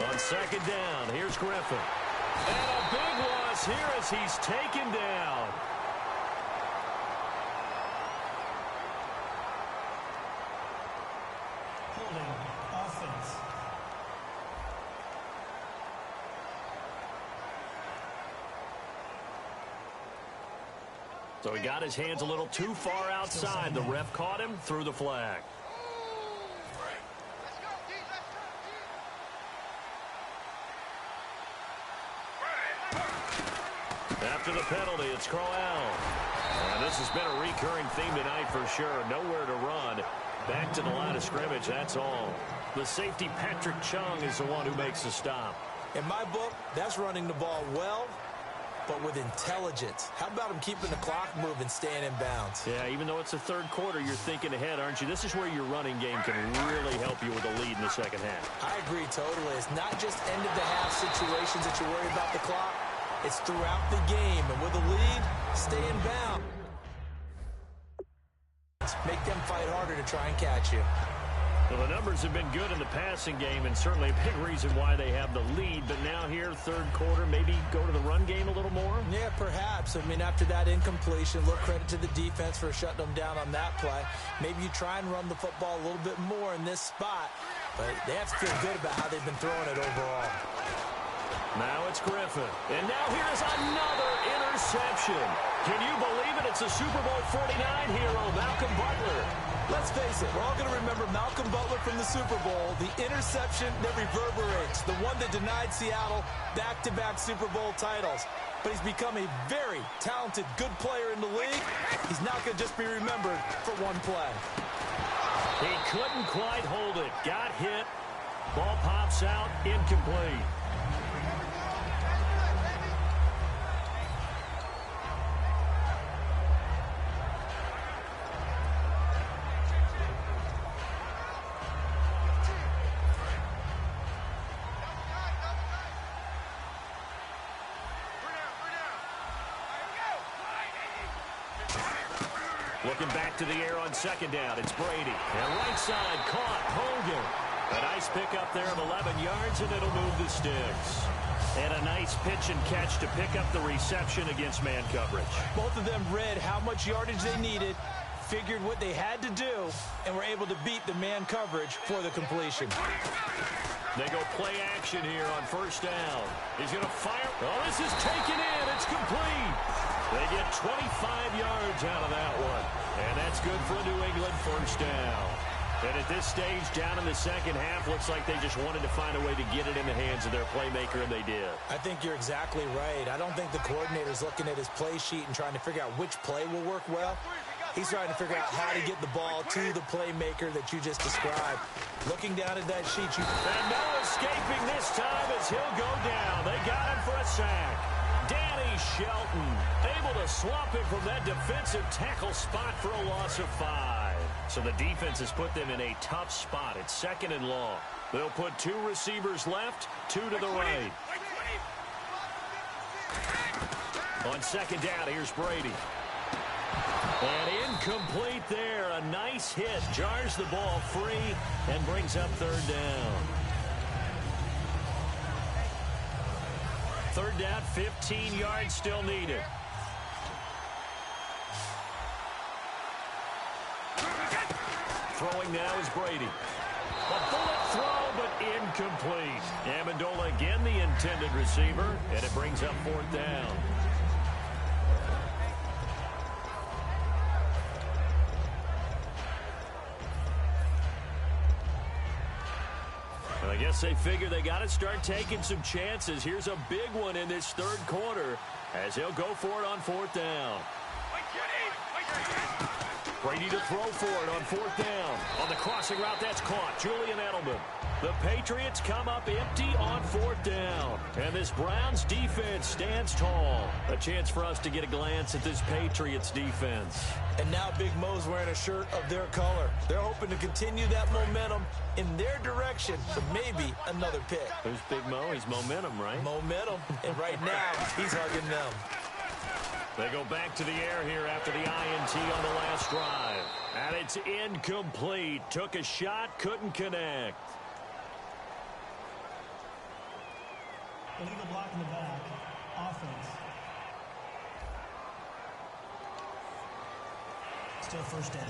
On 2nd down, here's Griffin. And a big loss here as he's taken down. Holding. Offense. So he got his hands a little too far outside. The ref caught him, threw the flag. After the penalty, it's Crowell. And this has been a recurring theme tonight for sure. Nowhere to run. Back to the line of scrimmage, that's all. The safety, Patrick Chung, is the one who makes the stop. In my book, that's running the ball well, but with intelligence. How about him keeping the clock moving, staying in bounds? Yeah, even though it's the 3rd quarter, you're thinking ahead, aren't you? This is where your running game can really help you with a lead in the 2nd half. I agree totally. It's not just end-of-the-half situations that you worry about the clock. It's throughout the game. And with a lead, stay in bounds. Make them fight harder to try and catch you. Well, the numbers have been good in the passing game and certainly a big reason why they have the lead. But now here, third quarter, maybe go to the run game a little more? Yeah, perhaps. I mean, after that incompletion, a little credit to the defense for shutting them down on that play. Maybe you try and run the football a little bit more in this spot. But they have to feel good about how they've been throwing it overall. Now it's Griffin. And now here's another interception. Can you believe it? It's a Super Bowl 49 hero, Malcolm Butler. Let's face it, we're all going to remember Malcolm Butler from the Super Bowl, the interception that reverberates, the one that denied Seattle back-to-back Super Bowl titles. But he's become a very talented, good player in the league. He's not going to just be remembered for one play. He couldn't quite hold it. Got hit. Ball pops out, incomplete. Looking back to the air on second down. It's Brady. And right side caught. Hogan. A nice pickup there of 11 yards, and it'll move the sticks. And a nice pitch and catch to pick up the reception against man coverage. Both of them read how much yardage they needed, figured what they had to do, and were able to beat the man coverage for the completion. They go play action here on first down. He's going to fire. Oh, this is taken in. It's complete. They get 25 yards out of that one. And that's good for a New England first down. And at this stage, down in the second half, looks like they just wanted to find a way to get it in the hands of their playmaker, and they did. I think you're exactly right. I don't think the coordinator's looking at his play sheet and trying to figure out which play will work well. He's trying to figure out how to get the ball to the playmaker that you just described. Looking down at that sheet, and no escaping this time as he'll go down. They got him for a sack. Danny Shelton able to swap him from that defensive tackle spot for a loss of 5. So the defense has put them in a tough spot. It's second and long. They'll put 2 receivers left, 2 to the right. On second down, here's Brady. And incomplete there. A nice hit. Jars the ball free and brings up third down. Third down, 15 yards still needed. Throwing now is Brady. A bullet throw, but incomplete. Amendola again the intended receiver, and it brings up fourth down. I guess they figure they got to start taking some chances. Here's a big one in this third quarter as he'll go for it on fourth down. Brady to throw for it on fourth down. On the crossing route, that's caught. Julian Edelman. The Patriots come up empty on fourth down. And this Browns defense stands tall. A chance for us to get a glance at this Patriots defense. And now Big Mo's wearing a shirt of their color. They're hoping to continue that momentum in their direction for maybe another pick. Who's Big Mo? He's momentum, right? Momentum. And right now, he's hugging them. They go back to the air here after the INT on the last drive. And it's incomplete. Took a shot, couldn't connect. Illegal block in the back. Offense. Still first down.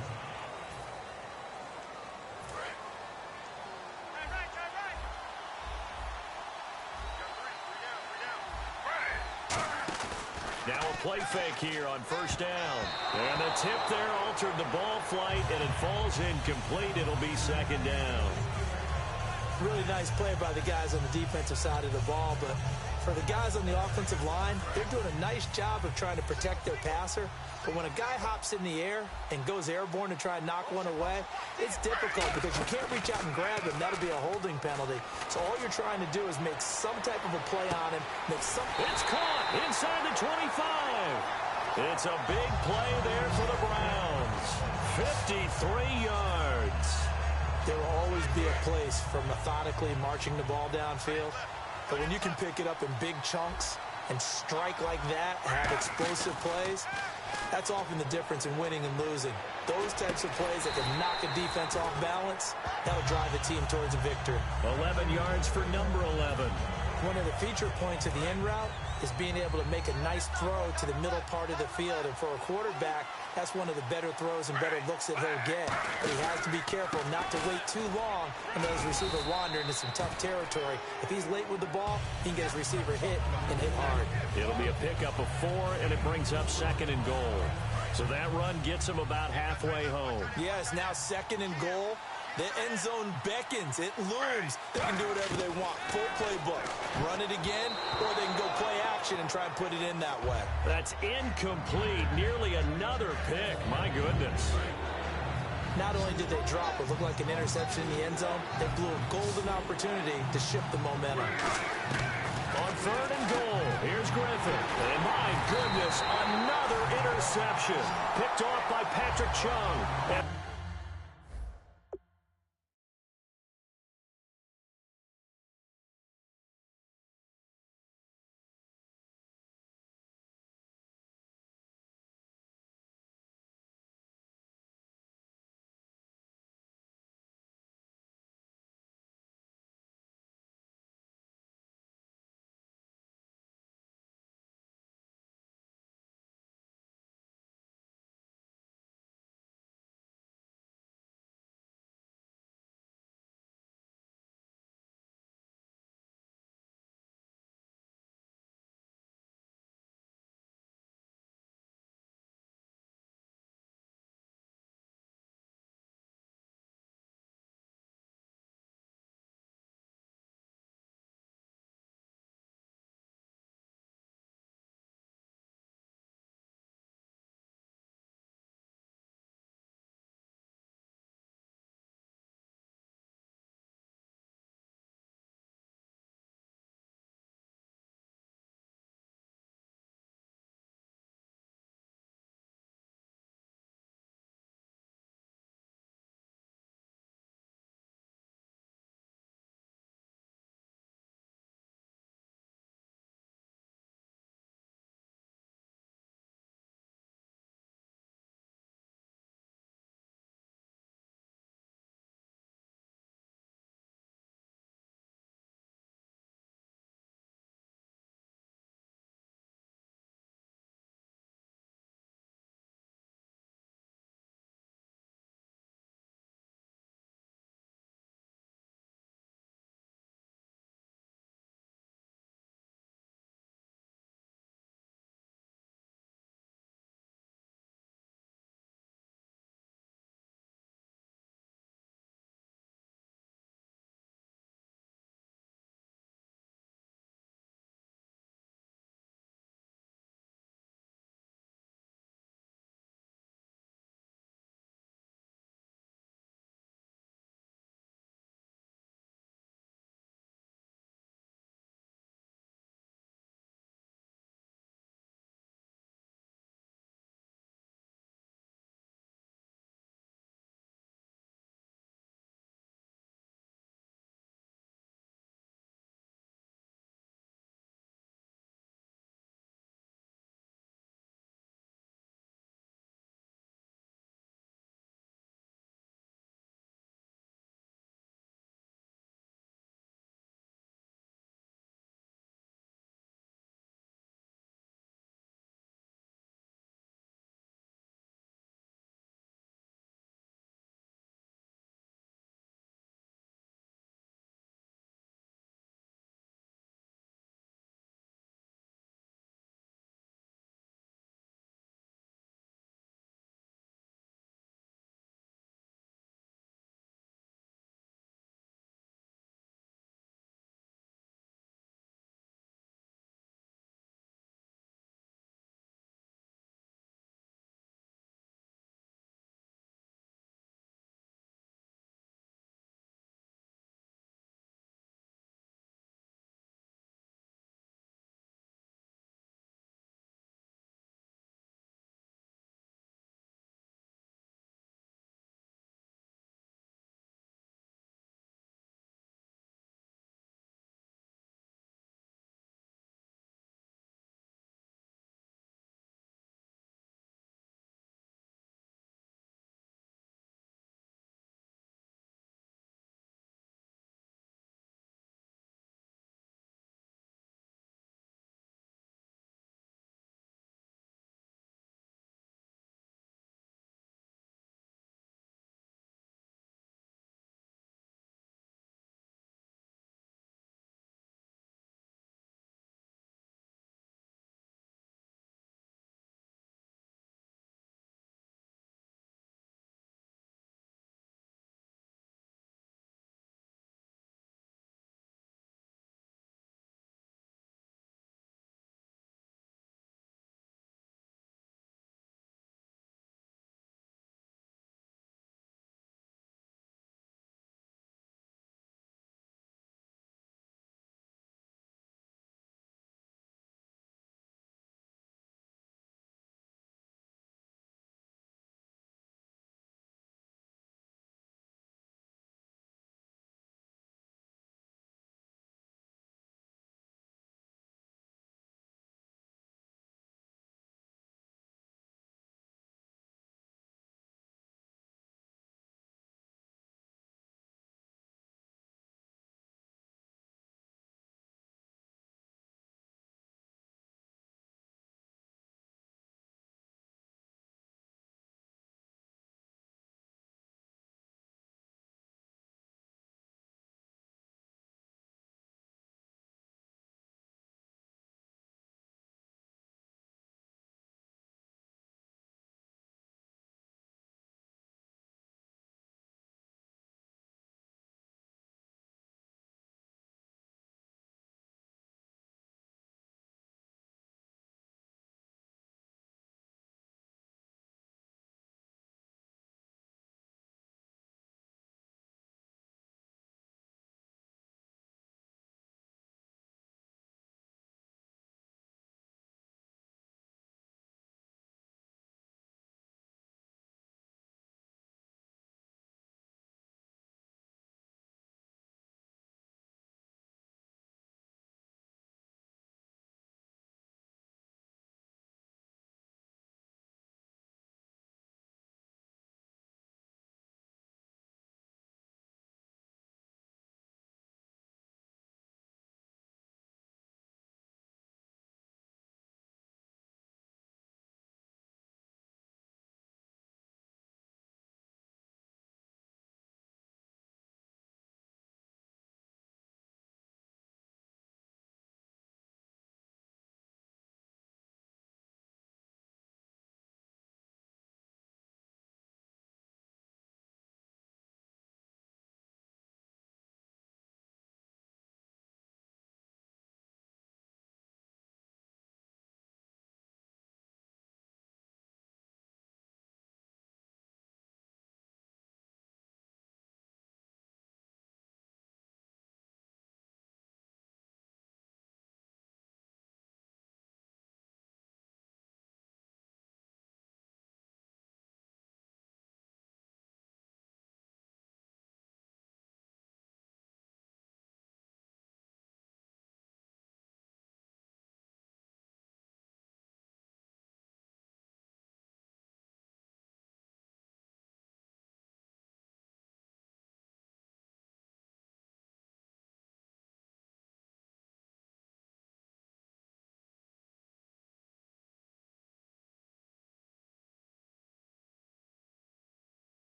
Now a play fake here on first down. And the tip there altered the ball flight, and it falls incomplete. It'll be second down. Really nice play by the guys on the defensive side of the ball, but for the guys on the offensive line, they're doing a nice job of trying to protect their passer. But when a guy hops in the air and goes airborne to try and knock one away, it's difficult because you can't reach out and grab him. That'll be a holding penalty. So all you're trying to do is make some type of a play on him. It's caught inside the 25. It's a big play there for the Browns. 53 yards. There will always be a place for methodically marching the ball downfield. But when you can pick it up in big chunks, and strike like that, have explosive plays, that's often the difference in winning and losing. Those types of plays that can knock a defense off balance, that'll drive a team towards a victory. 11 yards for number 11. One of the feature points of the end route is being able to make a nice throw to the middle part of the field. And for a quarterback, that's one of the better throws and better looks that he'll get. But he has to be careful not to wait too long and let his receiver wander into some tough territory. If he's late with the ball, he can get his receiver hit and hit hard. It'll be a pickup of 4, and it brings up 2nd and goal. So that run gets him about halfway home. Yes, now 2nd and goal. The end zone beckons. It looms. They can do whatever they want. Full playbook. Run it again, or they can go play action and try and put it in that way. That's incomplete. Nearly another pick. My goodness. Not only did they drop what looked like an interception in the end zone, they blew a golden opportunity to shift the momentum. On 3rd and goal, here's Griffin. And my goodness, another interception. Picked off by Patrick Chung.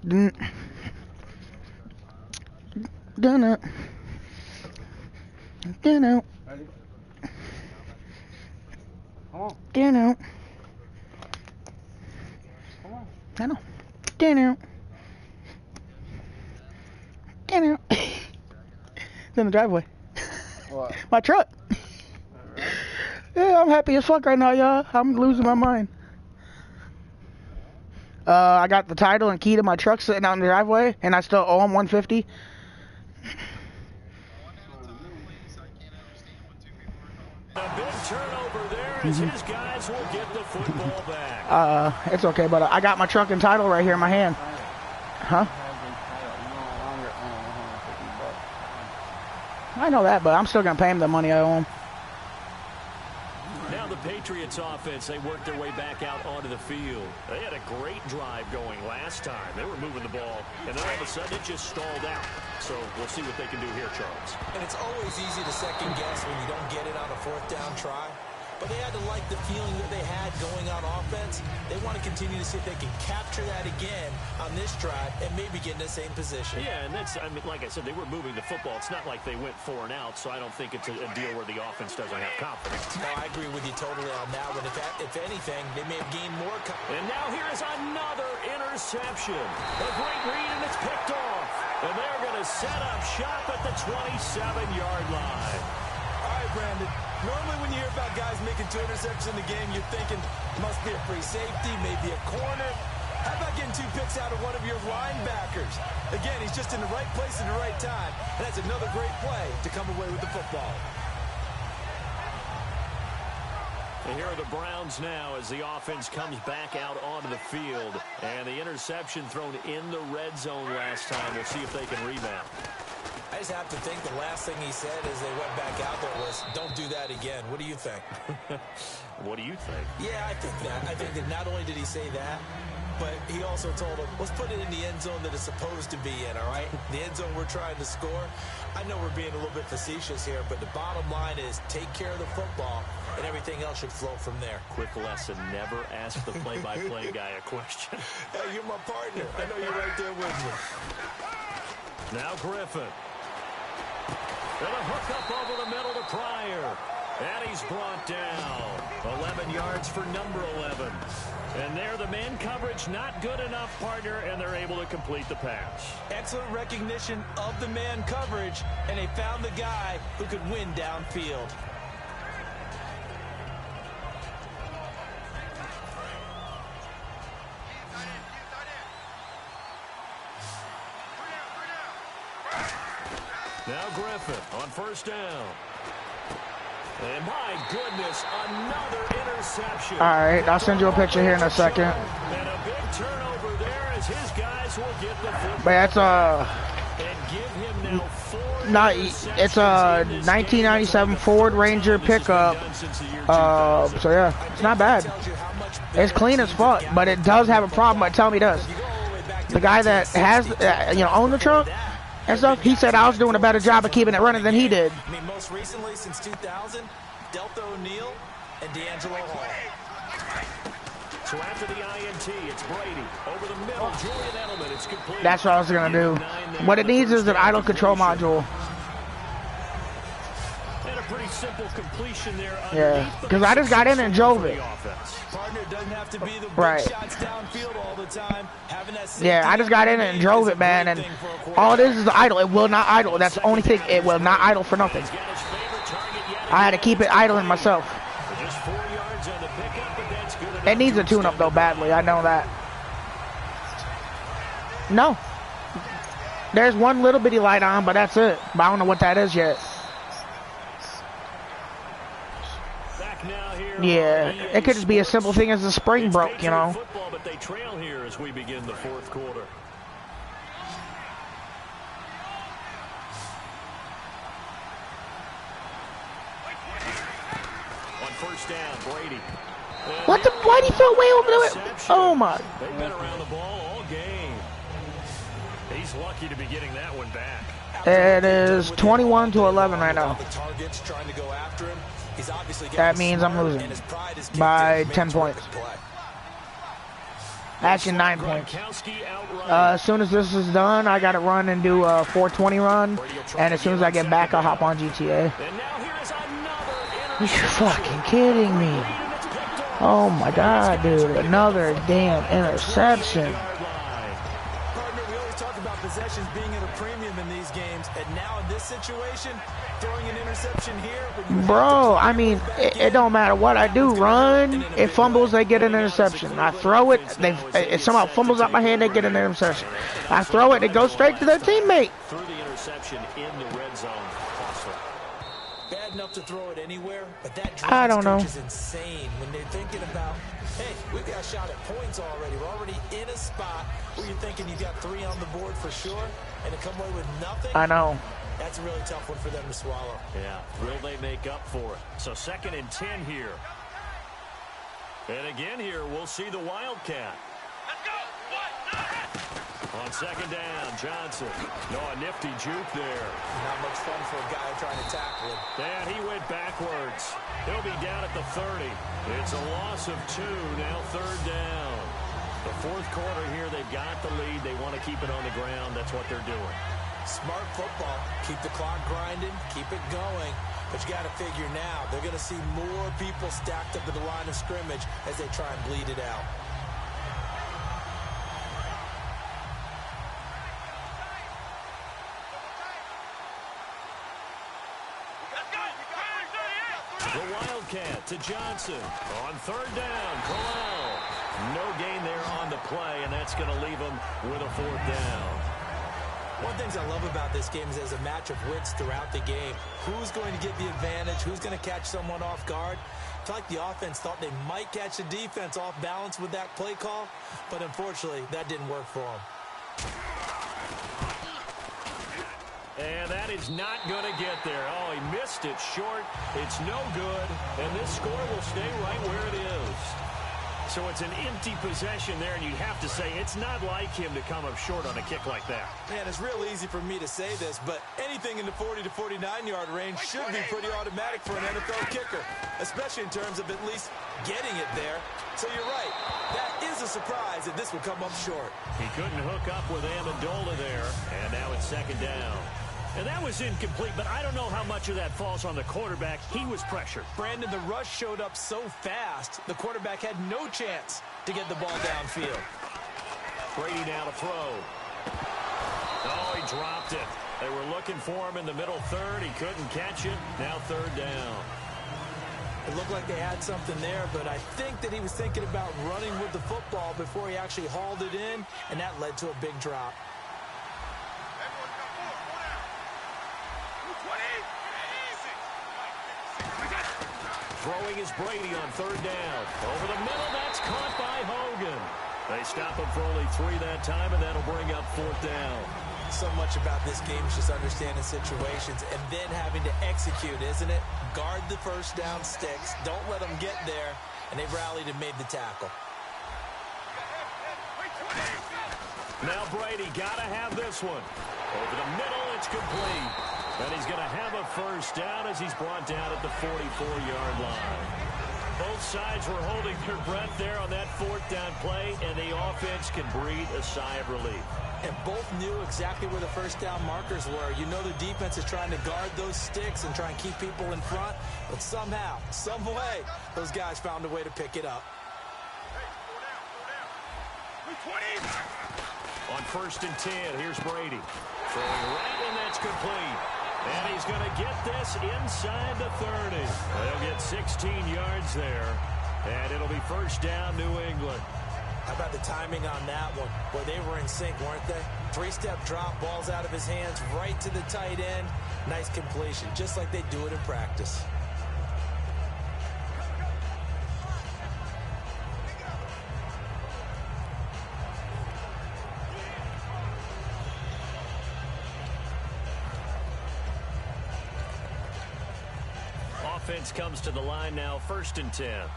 Dun it. Dun it. Ready? Come on. Dun it. Come on. I know. Dun it. Dun it. In the driveway. What? My truck. Alright. Yeah, I'm happy as fuck right now, y'all. I'm losing my mind. I got the title and key to my truck sitting out in the driveway, and I still owe him $150. A big turnover there as his guys will get the football back. It's okay, but I got my truck and title right here in my hand. Huh? I know that, but I'm still gonna pay him the money I owe him. Now the Patriots offense, they worked their way back out onto the field. They had a great drive going last time. They were moving the ball, and then all of a sudden it just stalled out. So we'll see what they can do here, Charles. And it's always easy to second guess when you don't get it on a fourth down try. But they had to like the feeling that they had going on offense. They want to continue to see if they can capture that again on this drive and maybe get in the same position. Yeah, and that's, I mean, like I said, they were moving the football. It's not like they went 4 and out, so I don't think it's a deal where the offense doesn't have confidence. No, I agree with you totally on that one. If anything, they may have gained more confidence. And now here is another interception. A great read, and it's picked off. And they're going to set up shop at the 27-yard line. All right, Brandon. Normally when you hear about guys making 2 interceptions in the game, you're thinking must be a free safety, maybe a corner. How about getting 2 picks out of one of your linebackers? Again, he's just in the right place at the right time. And that's another great play to come away with the football. And here are the Browns now as the offense comes back out onto the field. And the interception thrown in the red zone last time. We'll see if they can rebound. I just have to think the last thing he said as they went back out there was, don't do that again. What do you think? What do you think? Yeah, I think that. I think that not only did he say that, but he also told him, let's put it in the end zone that it's supposed to be in, all right? The end zone we're trying to score. I know we're being a little bit facetious here, but the bottom line is take care of the football, and everything else should flow from there. Quick lesson, never ask the play-by-play guy a question. Hey, you're my partner. I know you're right there with me. Now Griffin. And a hook up over the middle to Pryor. And he's brought down. 11 yards for number 11. And there the man coverage not good enough, partner, and they're able to complete the pass. Excellent recognition of the man coverage, and they found the guy who could win downfield. Now Griffin on first down. And my goodness, another interception. All right, I'll send you a picture here in a second. And a big turnover there as his guys will get the football. But that's and give him now 4 it's a 1997 Ford Ranger pickup. So yeah, it's not bad. It's clean as fuck, but it does have a problem. But tell me this: the guy that has owned the truck and stuff, he said I was doing a better job of keeping it running than he did. I mean, most recently since 2000, Delta O'Neal and D'Angelo Hall. So after the INT, it's Brady over the middle. Julian Edelman, it's complete. That's what I was gonna do. What it needs is an idle control module. And a pretty simple completion there. Yeah, because I just got in and drove it. Partner doesn't have to be the big Right. shots downfield all the time. Having that Yeah, I just got in and drove it, man, and all it is the idle. It will not idle. That's the only thing. It will not idle for nothing. I had to keep it idling myself. Just 4 yards on the pickup, but that's good enough. It needs a tune-up though badly. I know that. No, there's one little bitty light on, but that's it. But I don't know what that is yet. Back now here. Yeah, it could just be a simple thing as the spring It's broke, you Patriot know. Football, but they trail here as we begin the fourth quarter. On first down, Brady. What the? Why'd he throw way over the? Oh my! They've been around the ball all game. He's lucky to be getting that one back. It is 21-11 right now. The targets trying to go after him. He's obviously That means I'm losing by 10 points. Actually, 9 points. Gronkowski outright. As soon as this is done, I gotta run and do a 420 run. And as soon as I get back, I'll hop on GTA. And now here is another You're fucking kidding me. Oh my god, dude. Another damn interception. Partner, we always talk about possessions being at a premium in these games, and now in this situation, throwing an interception here. Bro, I mean, it don't matter what I do. Run, it fumbles, they get an interception. I throw it, it somehow fumbles out my hand, they get an interception. I throw it, it goes straight to their teammate. Through the interception in the red zone. Costly. Bad enough to throw it anywhere, but that I don't know. is insane when they're thinking about, hey, we've got a shot at points already. We're already in a spot where you're thinking you got 3 on the board for sure, and to come away with nothing. I know. That's a really tough one for them to swallow. Yeah, will they make up for it? So 2nd and 10 here. And again here, we'll see the Wildcat. Let's go. On 2nd down, Johnson. No, a nifty juke there. Not much fun for a guy trying to tackle him. And he went backwards. He'll be down at the 30. It's a loss of 2, now 3rd down. The 4th quarter here, they've got the lead. They want to keep it on the ground. That's what they're doing. Smart football. Keep the clock grinding. Keep it going. But you got to figure now, they're going to see more people stacked up at the line of scrimmage as they try and bleed it out. The Wildcat to Johnson. On 3rd down, Corral. No gain there on the play, and that's going to leave him with a 4th down. One of the things I love about this game is there's a match of wits throughout the game. Who's going to get the advantage? Who's going to catch someone off guard? I feel like the offense thought they might catch the defense off balance with that play call, but unfortunately, that didn't work for them. And that is not going to get there. Oh, he missed it short. It's no good, and this score will stay right where it is. So it's an empty possession there, and you'd have to say it's not like him to come up short on a kick like that. Man, it's real easy for me to say this, but anything in the 40 to 49-yard range should be pretty automatic for an NFL kicker, especially in terms of at least getting it there. So you're right. That is a surprise that this will come up short. He couldn't hook up with Amendola there, and now it's 2nd down. And that was incomplete, but I don't know how much of that falls on the quarterback. He was pressured. Brandon, the rush showed up so fast, the quarterback had no chance to get the ball downfield. Brady now to throw. Oh, he dropped it. They were looking for him in the middle 3rd. He couldn't catch it. Now 3rd down. It looked like they had something there, but I think that he was thinking about running with the football before he actually hauled it in, and that led to a big drop. Throwing is Brady on 3rd down. Over the middle, that's caught by Hogan. They stop him for only 3 that time, and that'll bring up 4th down. So much about this game is just understanding situations and then having to execute, isn't it? Guard the 1st down sticks. Don't let them get there. And they've rallied and made the tackle. Now Brady got to have this one. Over the middle, it's complete. And he's going to have a 1st down as he's brought down at the 44-yard line. Both sides were holding their breath there on that 4th down play, and the offense can breathe a sigh of relief. And both knew exactly where the 1st down markers were. You know the defense is trying to guard those sticks and try and keep people in front, but somehow, some way, those guys found a way to pick it up. On 1st and 10, here's Brady. Throwing right, and that's complete. And he's going to get this inside the 30. They'll get 16 yards there, and it'll be 1st down, New England. How about the timing on that one? Boy, they were in sync, weren't they? 3-step drop, balls out of his hands, right to the tight end. Nice completion, just like they do it in practice. Offense comes to the line now, 1st and 10.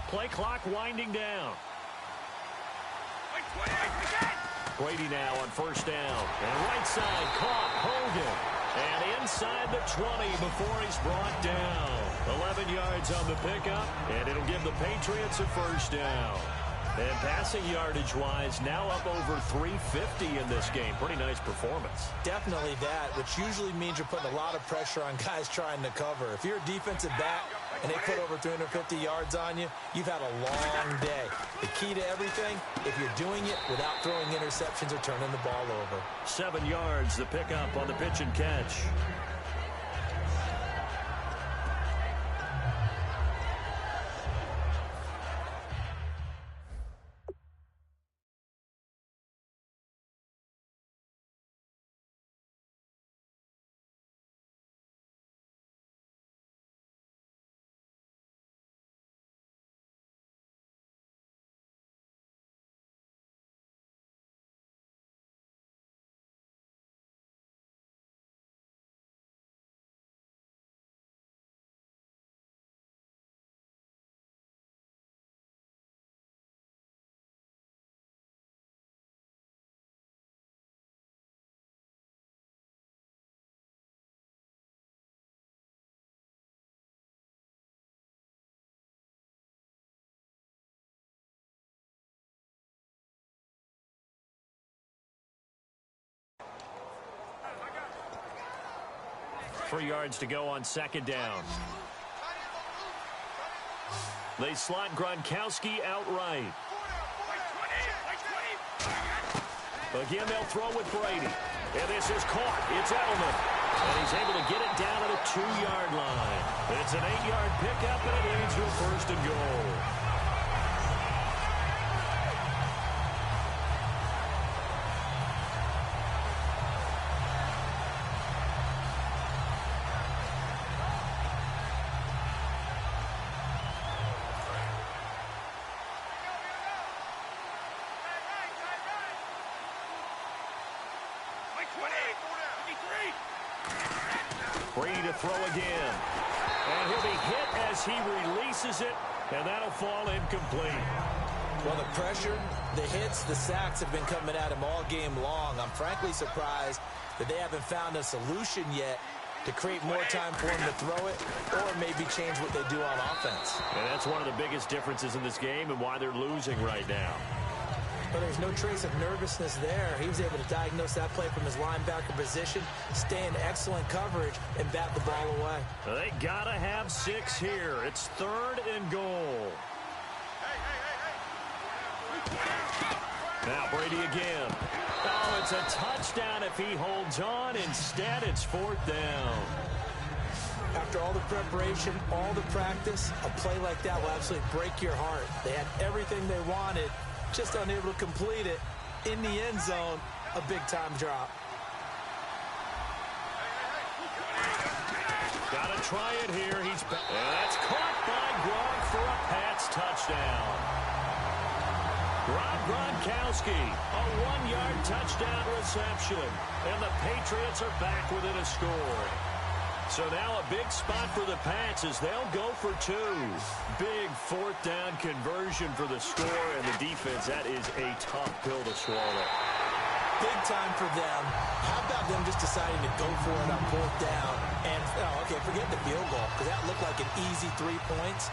Play clock winding down. Brady now on 1st down. And right side caught Hogan. And inside the 20 before he's brought down. 11 yards on the pickup. And it'll give the Patriots a 1st down. And passing yardage-wise, now up over 350 in this game. Pretty nice performance. Definitely that, which usually means you're putting a lot of pressure on guys trying to cover. If you're a defensive back and they put over 350 yards on you, you've had a long day. The key to everything, if you're doing it without throwing interceptions or turning the ball over. 7 yards, the pickup on the pitch and catch. Three yards to go on second down. They slot Gronkowski outright. Again, they'll throw with Brady. And this is caught. It's Edelman. And he's able to get it down to the 2-yard line. It's an 8-yard pickup, and it leads to a first and goal. Brady to throw again. And he'll be hit as he releases it, and that'll fall incomplete. Well, the pressure, the hits, the sacks have been coming at him all game long. I'm frankly surprised that they haven't found a solution yet to create more time for him to throw it or maybe change what they do on offense. And that's one of the biggest differences in this game and why they're losing right now. But there's no trace of nervousness there. He was able to diagnose that play from his linebacker position, stay in excellent coverage, and bat the ball away. They got to have 6 here. It's 3rd and goal. Now Brady again. Oh, it's a touchdown if he holds on. Instead, it's 4th down. After all the preparation, all the practice, a play like that will absolutely break your heart. They had everything they wanted, just unable to complete it. In the end zone, a big-time drop. Got to try it here. And that's caught by Gronk for a Pats touchdown. Rob Gronkowski, a 1-yard touchdown reception. And the Patriots are back within a score. So now a big spot for the Pats as they'll go for 2. Big 4th down conversion for the score, and the defense, that is a tough pill to swallow. Big time for them. How about them just deciding to go for it on 4th down? And, okay, forget the field goal, because that looked like an easy 3 points.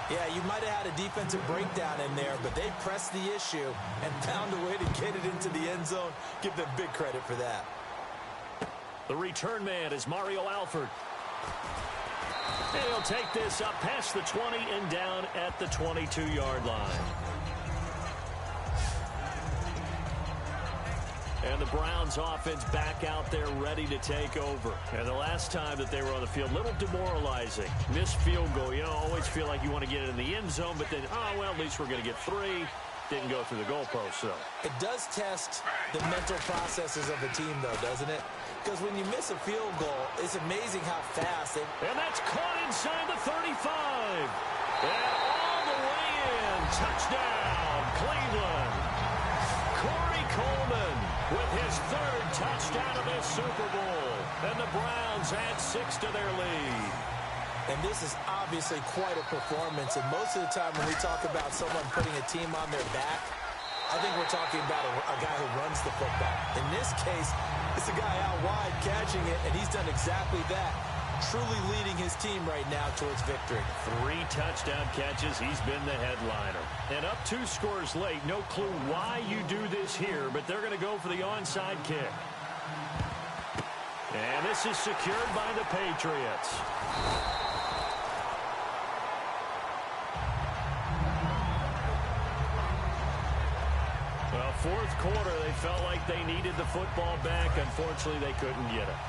Yeah, you might have had a defensive breakdown in there, but they pressed the issue and found a way to get it into the end zone. Give them big credit for that. The return man is Mario Alford. He'll take this up past the 20 and down at the 22-yard line. And the Browns offense back out there ready to take over. And the last time that they were on the field, a little demoralizing. Missed field goal. You know, always feel like you want to get it in the end zone, but then, oh, well, at least we're going to get 3. Didn't go through the goalpost, though. It does test the mental processes of a team, though, doesn't it? Because when you miss a field goal, it's amazing how fast they... And that's caught inside the 35. And all the way in. Touchdown, Cleveland. Corey Coleman with his 3rd touchdown of this Super Bowl. And the Browns add 6 to their lead. And this is obviously quite a performance. And most of the time when we talk about someone putting a team on their back, I think we're talking about a guy who runs the football. In this case, it's a guy out wide catching it, and he's done exactly that. truly leading his team right now towards victory. 3 touchdown catches. He's been the headliner. And up 2 scores late. No clue why you do this here, but they're going to go for the onside kick. And this is secured by the Patriots. Well, fourth quarter, they felt like they needed the football back. Unfortunately, they couldn't get it.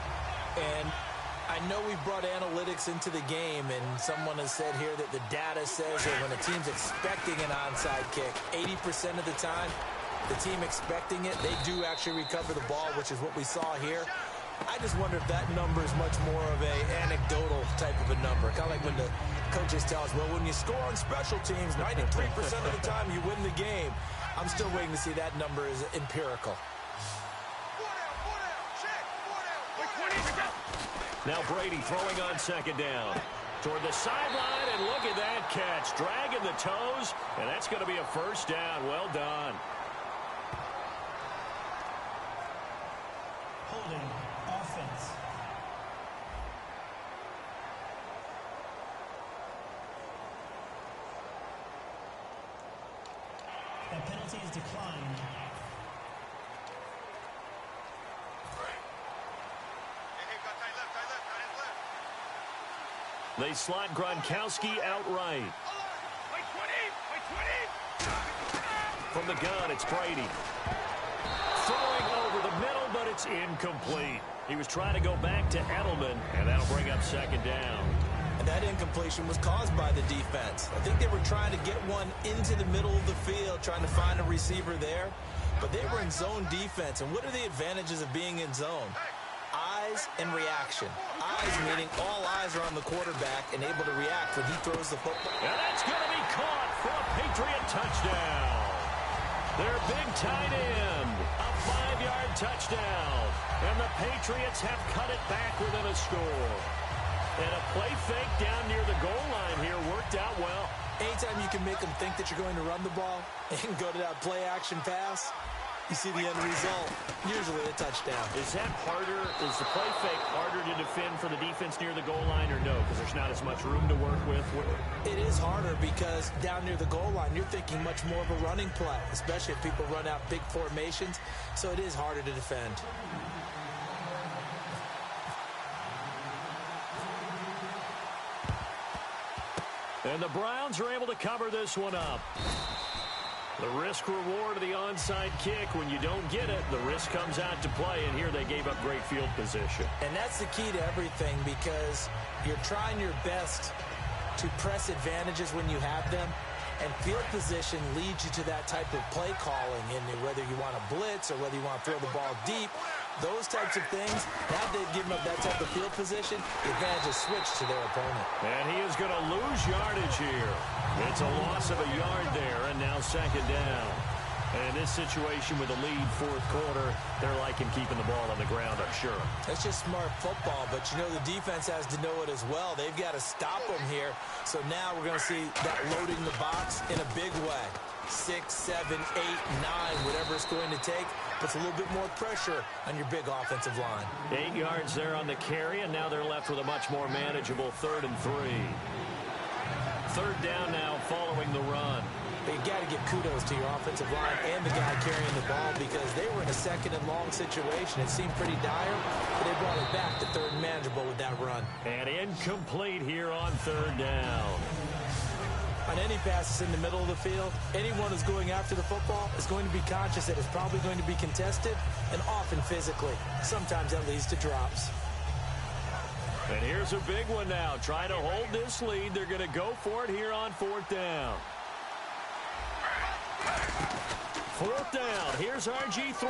And I know we brought analytics into the game, and someone has said here that the data says that when a team's expecting an onside kick, 80% of the time, the team expecting it, they do actually recover the ball, which is what we saw here. I just wonder if that number is much more of a anecdotal type of a number. Kind of like when the coaches tell us, well, when you score on special teams, 93% of the time you win the game. I'm still waiting to see that number is empirical. Now Brady throwing on second down. Toward the sideline, and look at that catch. Dragging the toes, and that's going to be a first down. Well done. Holding offense. That penalty is declined. They slot Gronkowski outright. From the gun, it's Brady. Throwing over the middle, but it's incomplete. He was trying to go back to Edelman, and that'll bring up second down. And that incompletion was caused by the defense. I think they were trying to get one into the middle of the field, trying to find a receiver there. But they were in zone defense. And what are the advantages of being in zone? Eyes and reaction. Eyes meaning all eyes are on the quarterback and able to react when he throws the football. And that's going to be caught for a Patriot touchdown. Their big tight end, a 5-yard touchdown. And the Patriots have cut it back within a score. And a play fake down near the goal line here worked out well. Anytime you can make them think that you're going to run the ball and go to that play action pass, you see the end result, usually a touchdown. Is that harder? Is the play fake harder to defend for the defense near the goal line or no? Because there's not as much room to work with. It is harder because down near the goal line, you're thinking much more of a running play, especially if people run out big formations. So it is harder to defend. And the Browns are able to cover this one up. The risk-reward of the onside kick, when you don't get it, the risk comes out to play, and here they gave up great field position. And that's the key to everything because you're trying your best to press advantages when you have them, and field position leads you to that type of play calling, and whether you want to blitz or whether you want to throw the ball deep, those types of things, now they've given up that type of field position, the advantage is switched to their opponent. And he is going to lose yardage here. It's a loss of a yard there, and now second down. And in this situation with a lead fourth quarter, they're liking keeping the ball on the ground, I'm sure. That's just smart football, but you know the defense has to know it as well. They've got to stop them here. So now we're going to see that loading the box in a big way. 6, 7, 8, 9, whatever it's going to take, puts a little bit more pressure on your big offensive line. 8 yards there on the carry, and now they're left with a much more manageable 3rd and 3. Third down now following the run. But you got to give kudos to your offensive line and the guy carrying the ball because they were in a 2nd and long situation. It seemed pretty dire, but they brought it back to 3rd and manageable with that run. And incomplete here on 3rd down. On any passes in the middle of the field, anyone who's going after the football is going to be conscious that it's probably going to be contested and often physically. Sometimes that leads to drops. And here's a big one now. Trying to hold this lead. They're going to go for it here on 4th down. 4th down. Here's RG3.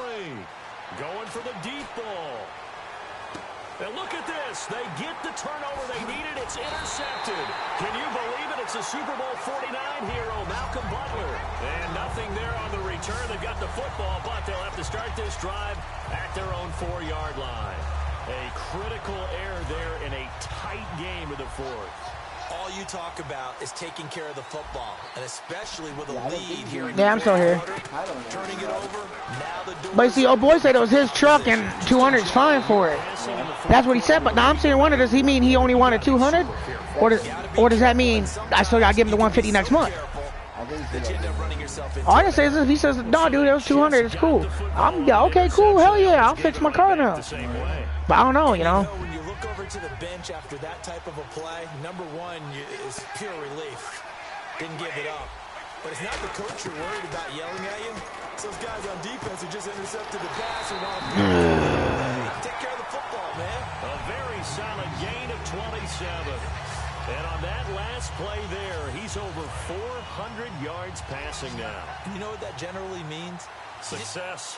Going for the deep ball. And look at this. They get the turnover they needed. It's intercepted. Can you believe it? It's a Super Bowl 49 hero, Malcolm Butler. And nothing there on the return. They've got the football, but they'll have to start this drive at their own 4-yard line. A critical error there in a tight game of the 4th. All you talk about is taking care of the football, and especially with a lead here. In Yeah, I'm still here. Turning it over. Now the But you see, old boy said it was his truck and 200's fine for it. That's what he said. But now I'm saying, wonder, does he mean he only wanted 200, or does that mean I still gotta give him the 150 next month? All I can say is if he says, no, dude, it was 200, it's cool. I'm yeah, okay, cool, hell yeah, I'll fix my car now. But I don't know, you know. When you look over to the bench after that type of a play, number one is pure relief. Didn't give it up. But it's not the coach you're worried about yelling at you. It's those guys on defense who just intercepted the pass and want to take care of the football, man. A very solid gain of 27. And on that last play there, he's over 400 yards passing now. You know what that generally means? Success.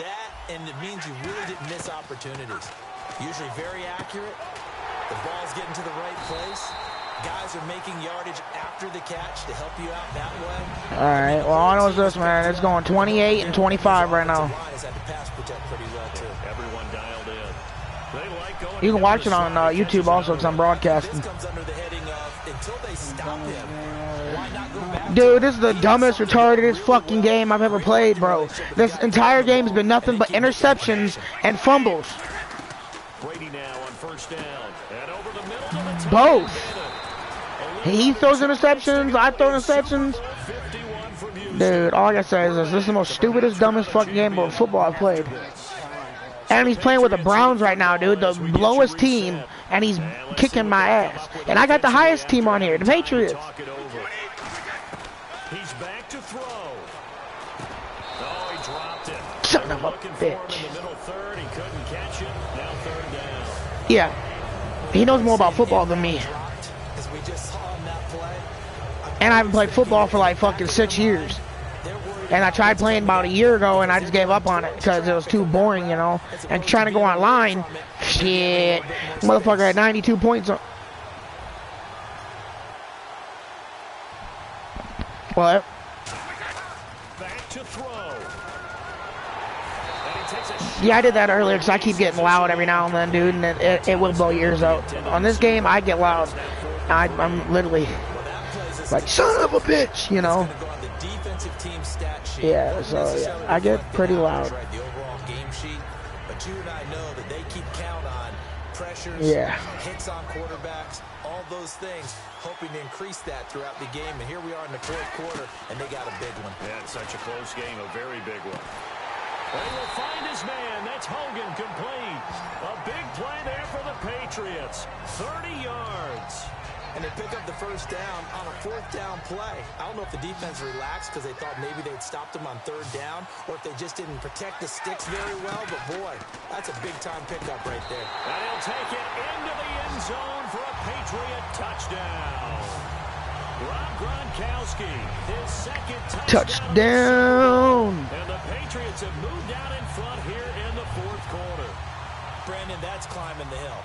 That, and it means you really didn't miss opportunities. Usually very accurate. The ball's getting to the right place. Guys are making yardage after the catch to help you out that way. All right, well, all I know is this, man. It's going 28 and 25 right now. Everyone dialed in. They like going. You can watch it on YouTube also because I'm broadcasting. This comes under the heading of until they stop him. Why not go back? Dude, this is the dumbest, retardedest fucking game I've ever played, bro. This entire game has been nothing but interceptions and fumbles. Brady now on first down. And over the middle to the Both. He throws interceptions, I throw interceptions. Dude, all I gotta say is this is the most stupidest, dumbest fucking game of football I've played. And he's playing with the Browns right now, dude, the lowest team, and he's kicking my ass. And I got the highest team on here, the Patriots. He's back to throw. Oh, he dropped it. Son of a bitch. In the middle third, he couldn't catch it. Now third down. Yeah, he knows more about football than me. And I haven't played football for like fucking 6 years. And I tried playing about a year ago and I just gave up on it because it was too boring, you know. And trying to go online, shit. Motherfucker had 92 points on. What? Back to throw. And he takes a Yeah, I did that earlier because I keep getting loud every now and then, dude. And it will blow your ears out. On this game, I get loud. I'm literally like, son of a bitch, you know. Yeah, so yeah, I get pretty loud. Yeah. Hits on quarterbacks, all those things, hoping to increase that throughout the game. And here we are in the fourth quarter, and they got a big one. Yeah, it's such a close game, a very big one. They will find his man. That's Hogan, complete. A big play there for the Patriots. 30 yards. And they pick up the first down on a fourth down play. I don't know if the defense relaxed because they thought maybe they'd stopped them on third down or if they just didn't protect the sticks very well. But, boy, that's a big-time pickup right there. And he'll take it into the end zone for a Patriot touchdown. Rob Gronkowski, his second Touchdown. And the Patriots have moved out in front here in the fourth quarter. Brandon, that's climbing the hill.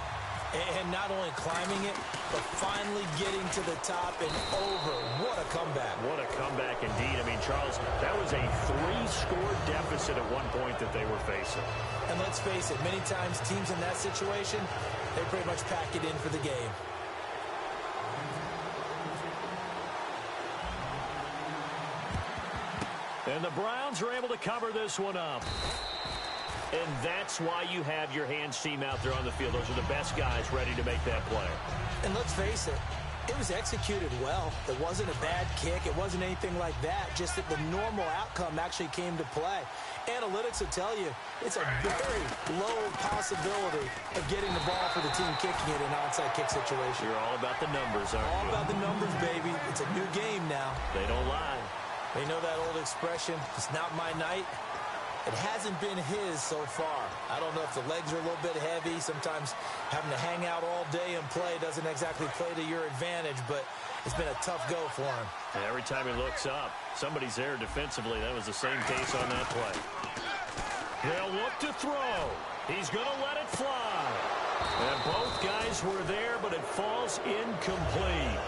And not only climbing it, but finally getting to the top and over. What a comeback. What a comeback indeed. I mean, Charles, that was a 3-score deficit at one point that they were facing. And let's face it, many times teams in that situation, they pretty much pack it in for the game. And the Browns are able to cover this one up. And that's why you have your hands team out there on the field. Those are the best guys ready to make that play. And let's face it, it was executed well. It wasn't a bad kick. It wasn't anything like that. Just that the normal outcome actually came to play. Analytics will tell you it's a very low possibility of getting the ball for the team kicking it in an onside kick situation. You're all about the numbers, aren't you? All about the numbers, baby. It's a new game now. They don't lie. They know that old expression, it's not my night. It hasn't been his so far. I don't know if the legs are a little bit heavy. Sometimes having to hang out all day and play doesn't exactly play to your advantage, but it's been a tough go for him. And every time he looks up, somebody's there defensively. That was the same case on that play. They'll look to throw. He's going to let it fly. And both guys were there, but it falls incomplete.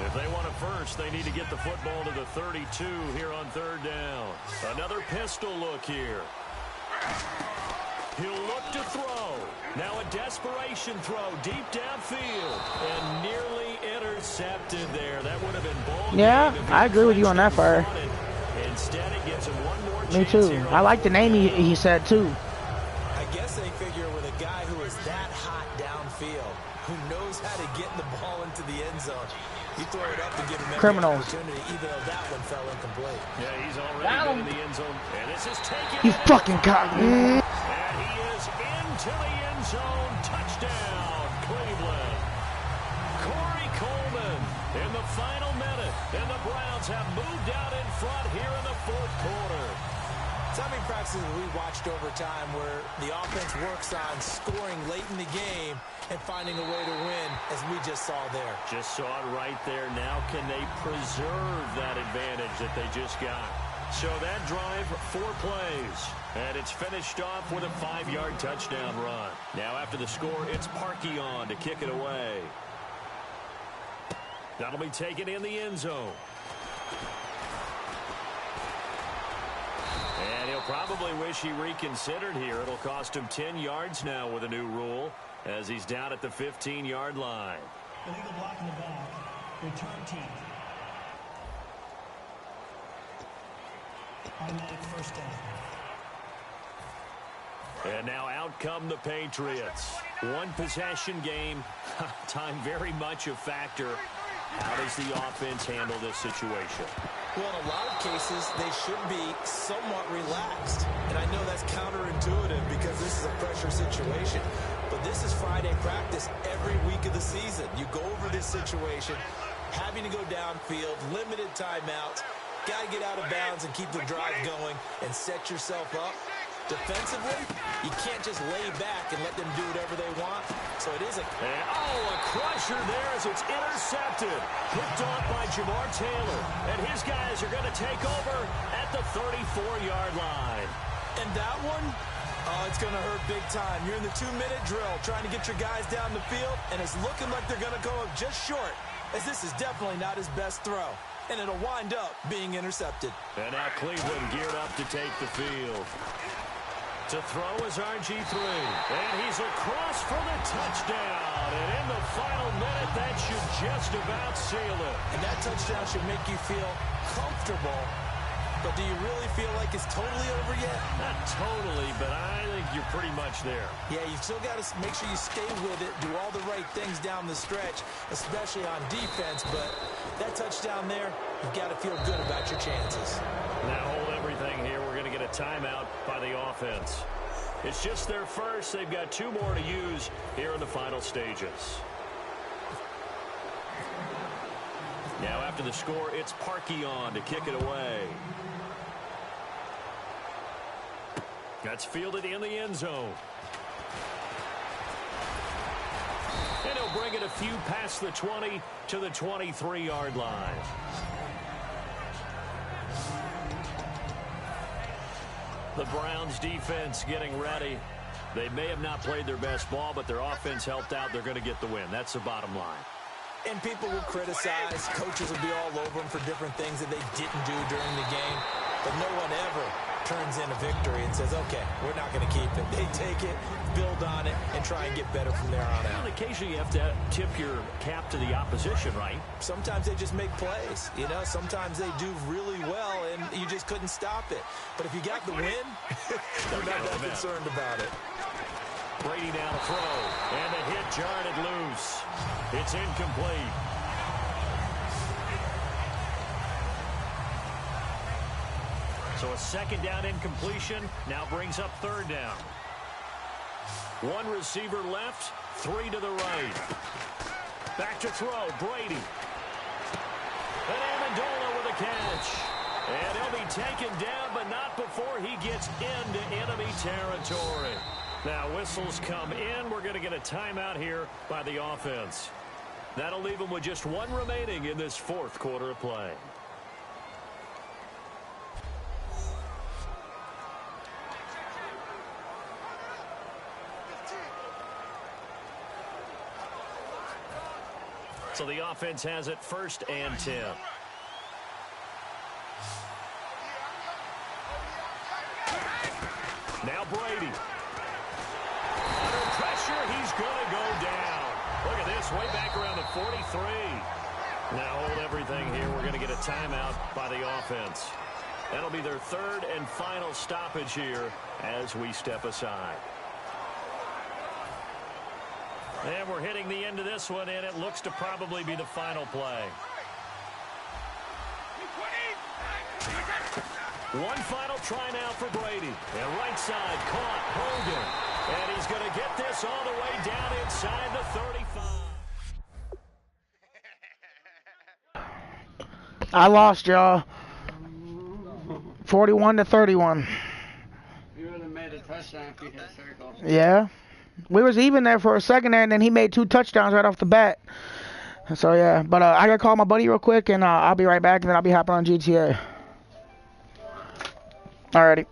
If they want to first. They need to get the football to the 32 here on third down. Another pistol look here. He'll look to throw. Now a desperation throw deep downfield. And nearly intercepted there. That would have been ball. Yeah, I agree with you on that fire. Instead, it gives him one more Me too. I like the name he said too. I guess they figure with a guy who is that hot downfield, who knows how to get the ball into the end zone, you throw it up and give him every Criminals. opportunity, even though that one fell incomplete. Yeah, he's already been in the end zone. And this is taken. You fucking cock. And he is into the end zone. Touchdown, Cleveland. Corey Coleman in the final minute. And the Browns have moved out in front here in the fourth quarter. So how many practices we watched over time where the offense works on scoring late in the game and finding a way to win, as we just saw there. Just saw it right there. Now can they preserve that advantage that they just got? So that drive, 4 plays. And it's finished off with a 5-yard touchdown run. Now after the score, it's Parkey on to kick it away. That'll be taken in the end zone. And he'll probably wish he reconsidered here. It'll cost him 10 yards now with a new rule as he's down at the 15-yard line. Illegal block in the back. Return team. Automatic first down. And now out come the Patriots. One possession game. Time very much a factor. How does the offense handle this situation? Well, in a lot of cases, they should be somewhat relaxed. And I know that's counterintuitive because this is a pressure situation. But this is Friday practice every week of the season. You go over this situation, having to go downfield, limited timeouts, got to get out of bounds and keep the drive going and set yourself up. Defensively, you can't just lay back and let them do whatever they want. So it is a crusher there as it's intercepted. Picked off by Jamar Taylor. And his guys are going to take over at the 34-yard line. And that one, it's going to hurt big time. You're in the 2-minute drill trying to get your guys down the field, and it's looking like they're going to go up just short, as this is definitely not his best throw. And it'll wind up being intercepted. And now Cleveland geared up to take the field. To throw is RG3. And he's across for the touchdown. And in the final minute, that should just about seal it. And that touchdown should make you feel comfortable. But do you really feel like it's totally over yet? Not totally, but I think you're pretty much there. Yeah, you've still got to make sure you stay with it, do all the right things down the stretch, especially on defense. But that touchdown there, you've got to feel good about your chances. Now hold everything here. We're going to get a timeout by the offense. It's just their first. They've got 2 more to use here in the final stages. Now after the score, it's Parkey on to kick it away. That's fielded in the end zone. And he'll bring it a few past the 20 to the 23-yard line. The Browns defense getting ready. They may have not played their best ball, but their offense helped out. They're going to get the win. That's the bottom line. And people will criticize. Coaches will be all over them for different things that they didn't do during the game. But no one ever turns in a victory and says, okay, we're not going to keep it. They take it, build on it, and try and get better from there on out. Well, occasionally you have to tip your cap to the opposition, right? Sometimes they just make plays. You know, sometimes they do really well, and you just couldn't stop it. But if you got the win, you're not that concerned about it. Brady now to throw, and the hit jarred it loose. It's incomplete. So a second down incompletion now brings up third down. 1 receiver left, 3 to the right. Back to throw, Brady. And Amendola with a catch. And he'll be taken down, but not before he gets into enemy territory. Now whistles come in. We're going to get a timeout here by the offense. That'll leave them with just 1 remaining in this fourth quarter of play. So the offense has it 1st and 10. Now Brady. Under pressure, he's going to go down. Look at this, way back around the 43. Now hold everything here. We're going to get a timeout by the offense. That'll be their 3rd and final stoppage here as we step aside. And we're hitting the end of this one, and it looks to probably be the final play. One final try now for Brady. And right side caught Hogan. And he's going to get this all the way down inside the 35. I lost, y'all. 41-31. You would have made a touchdown if you hit circle. Yeah. We was even there for a second there, and then he made 2 touchdowns right off the bat. So, yeah. But I got to call my buddy real quick, and I'll be right back, and then I'll be hopping on GTA. Alrighty.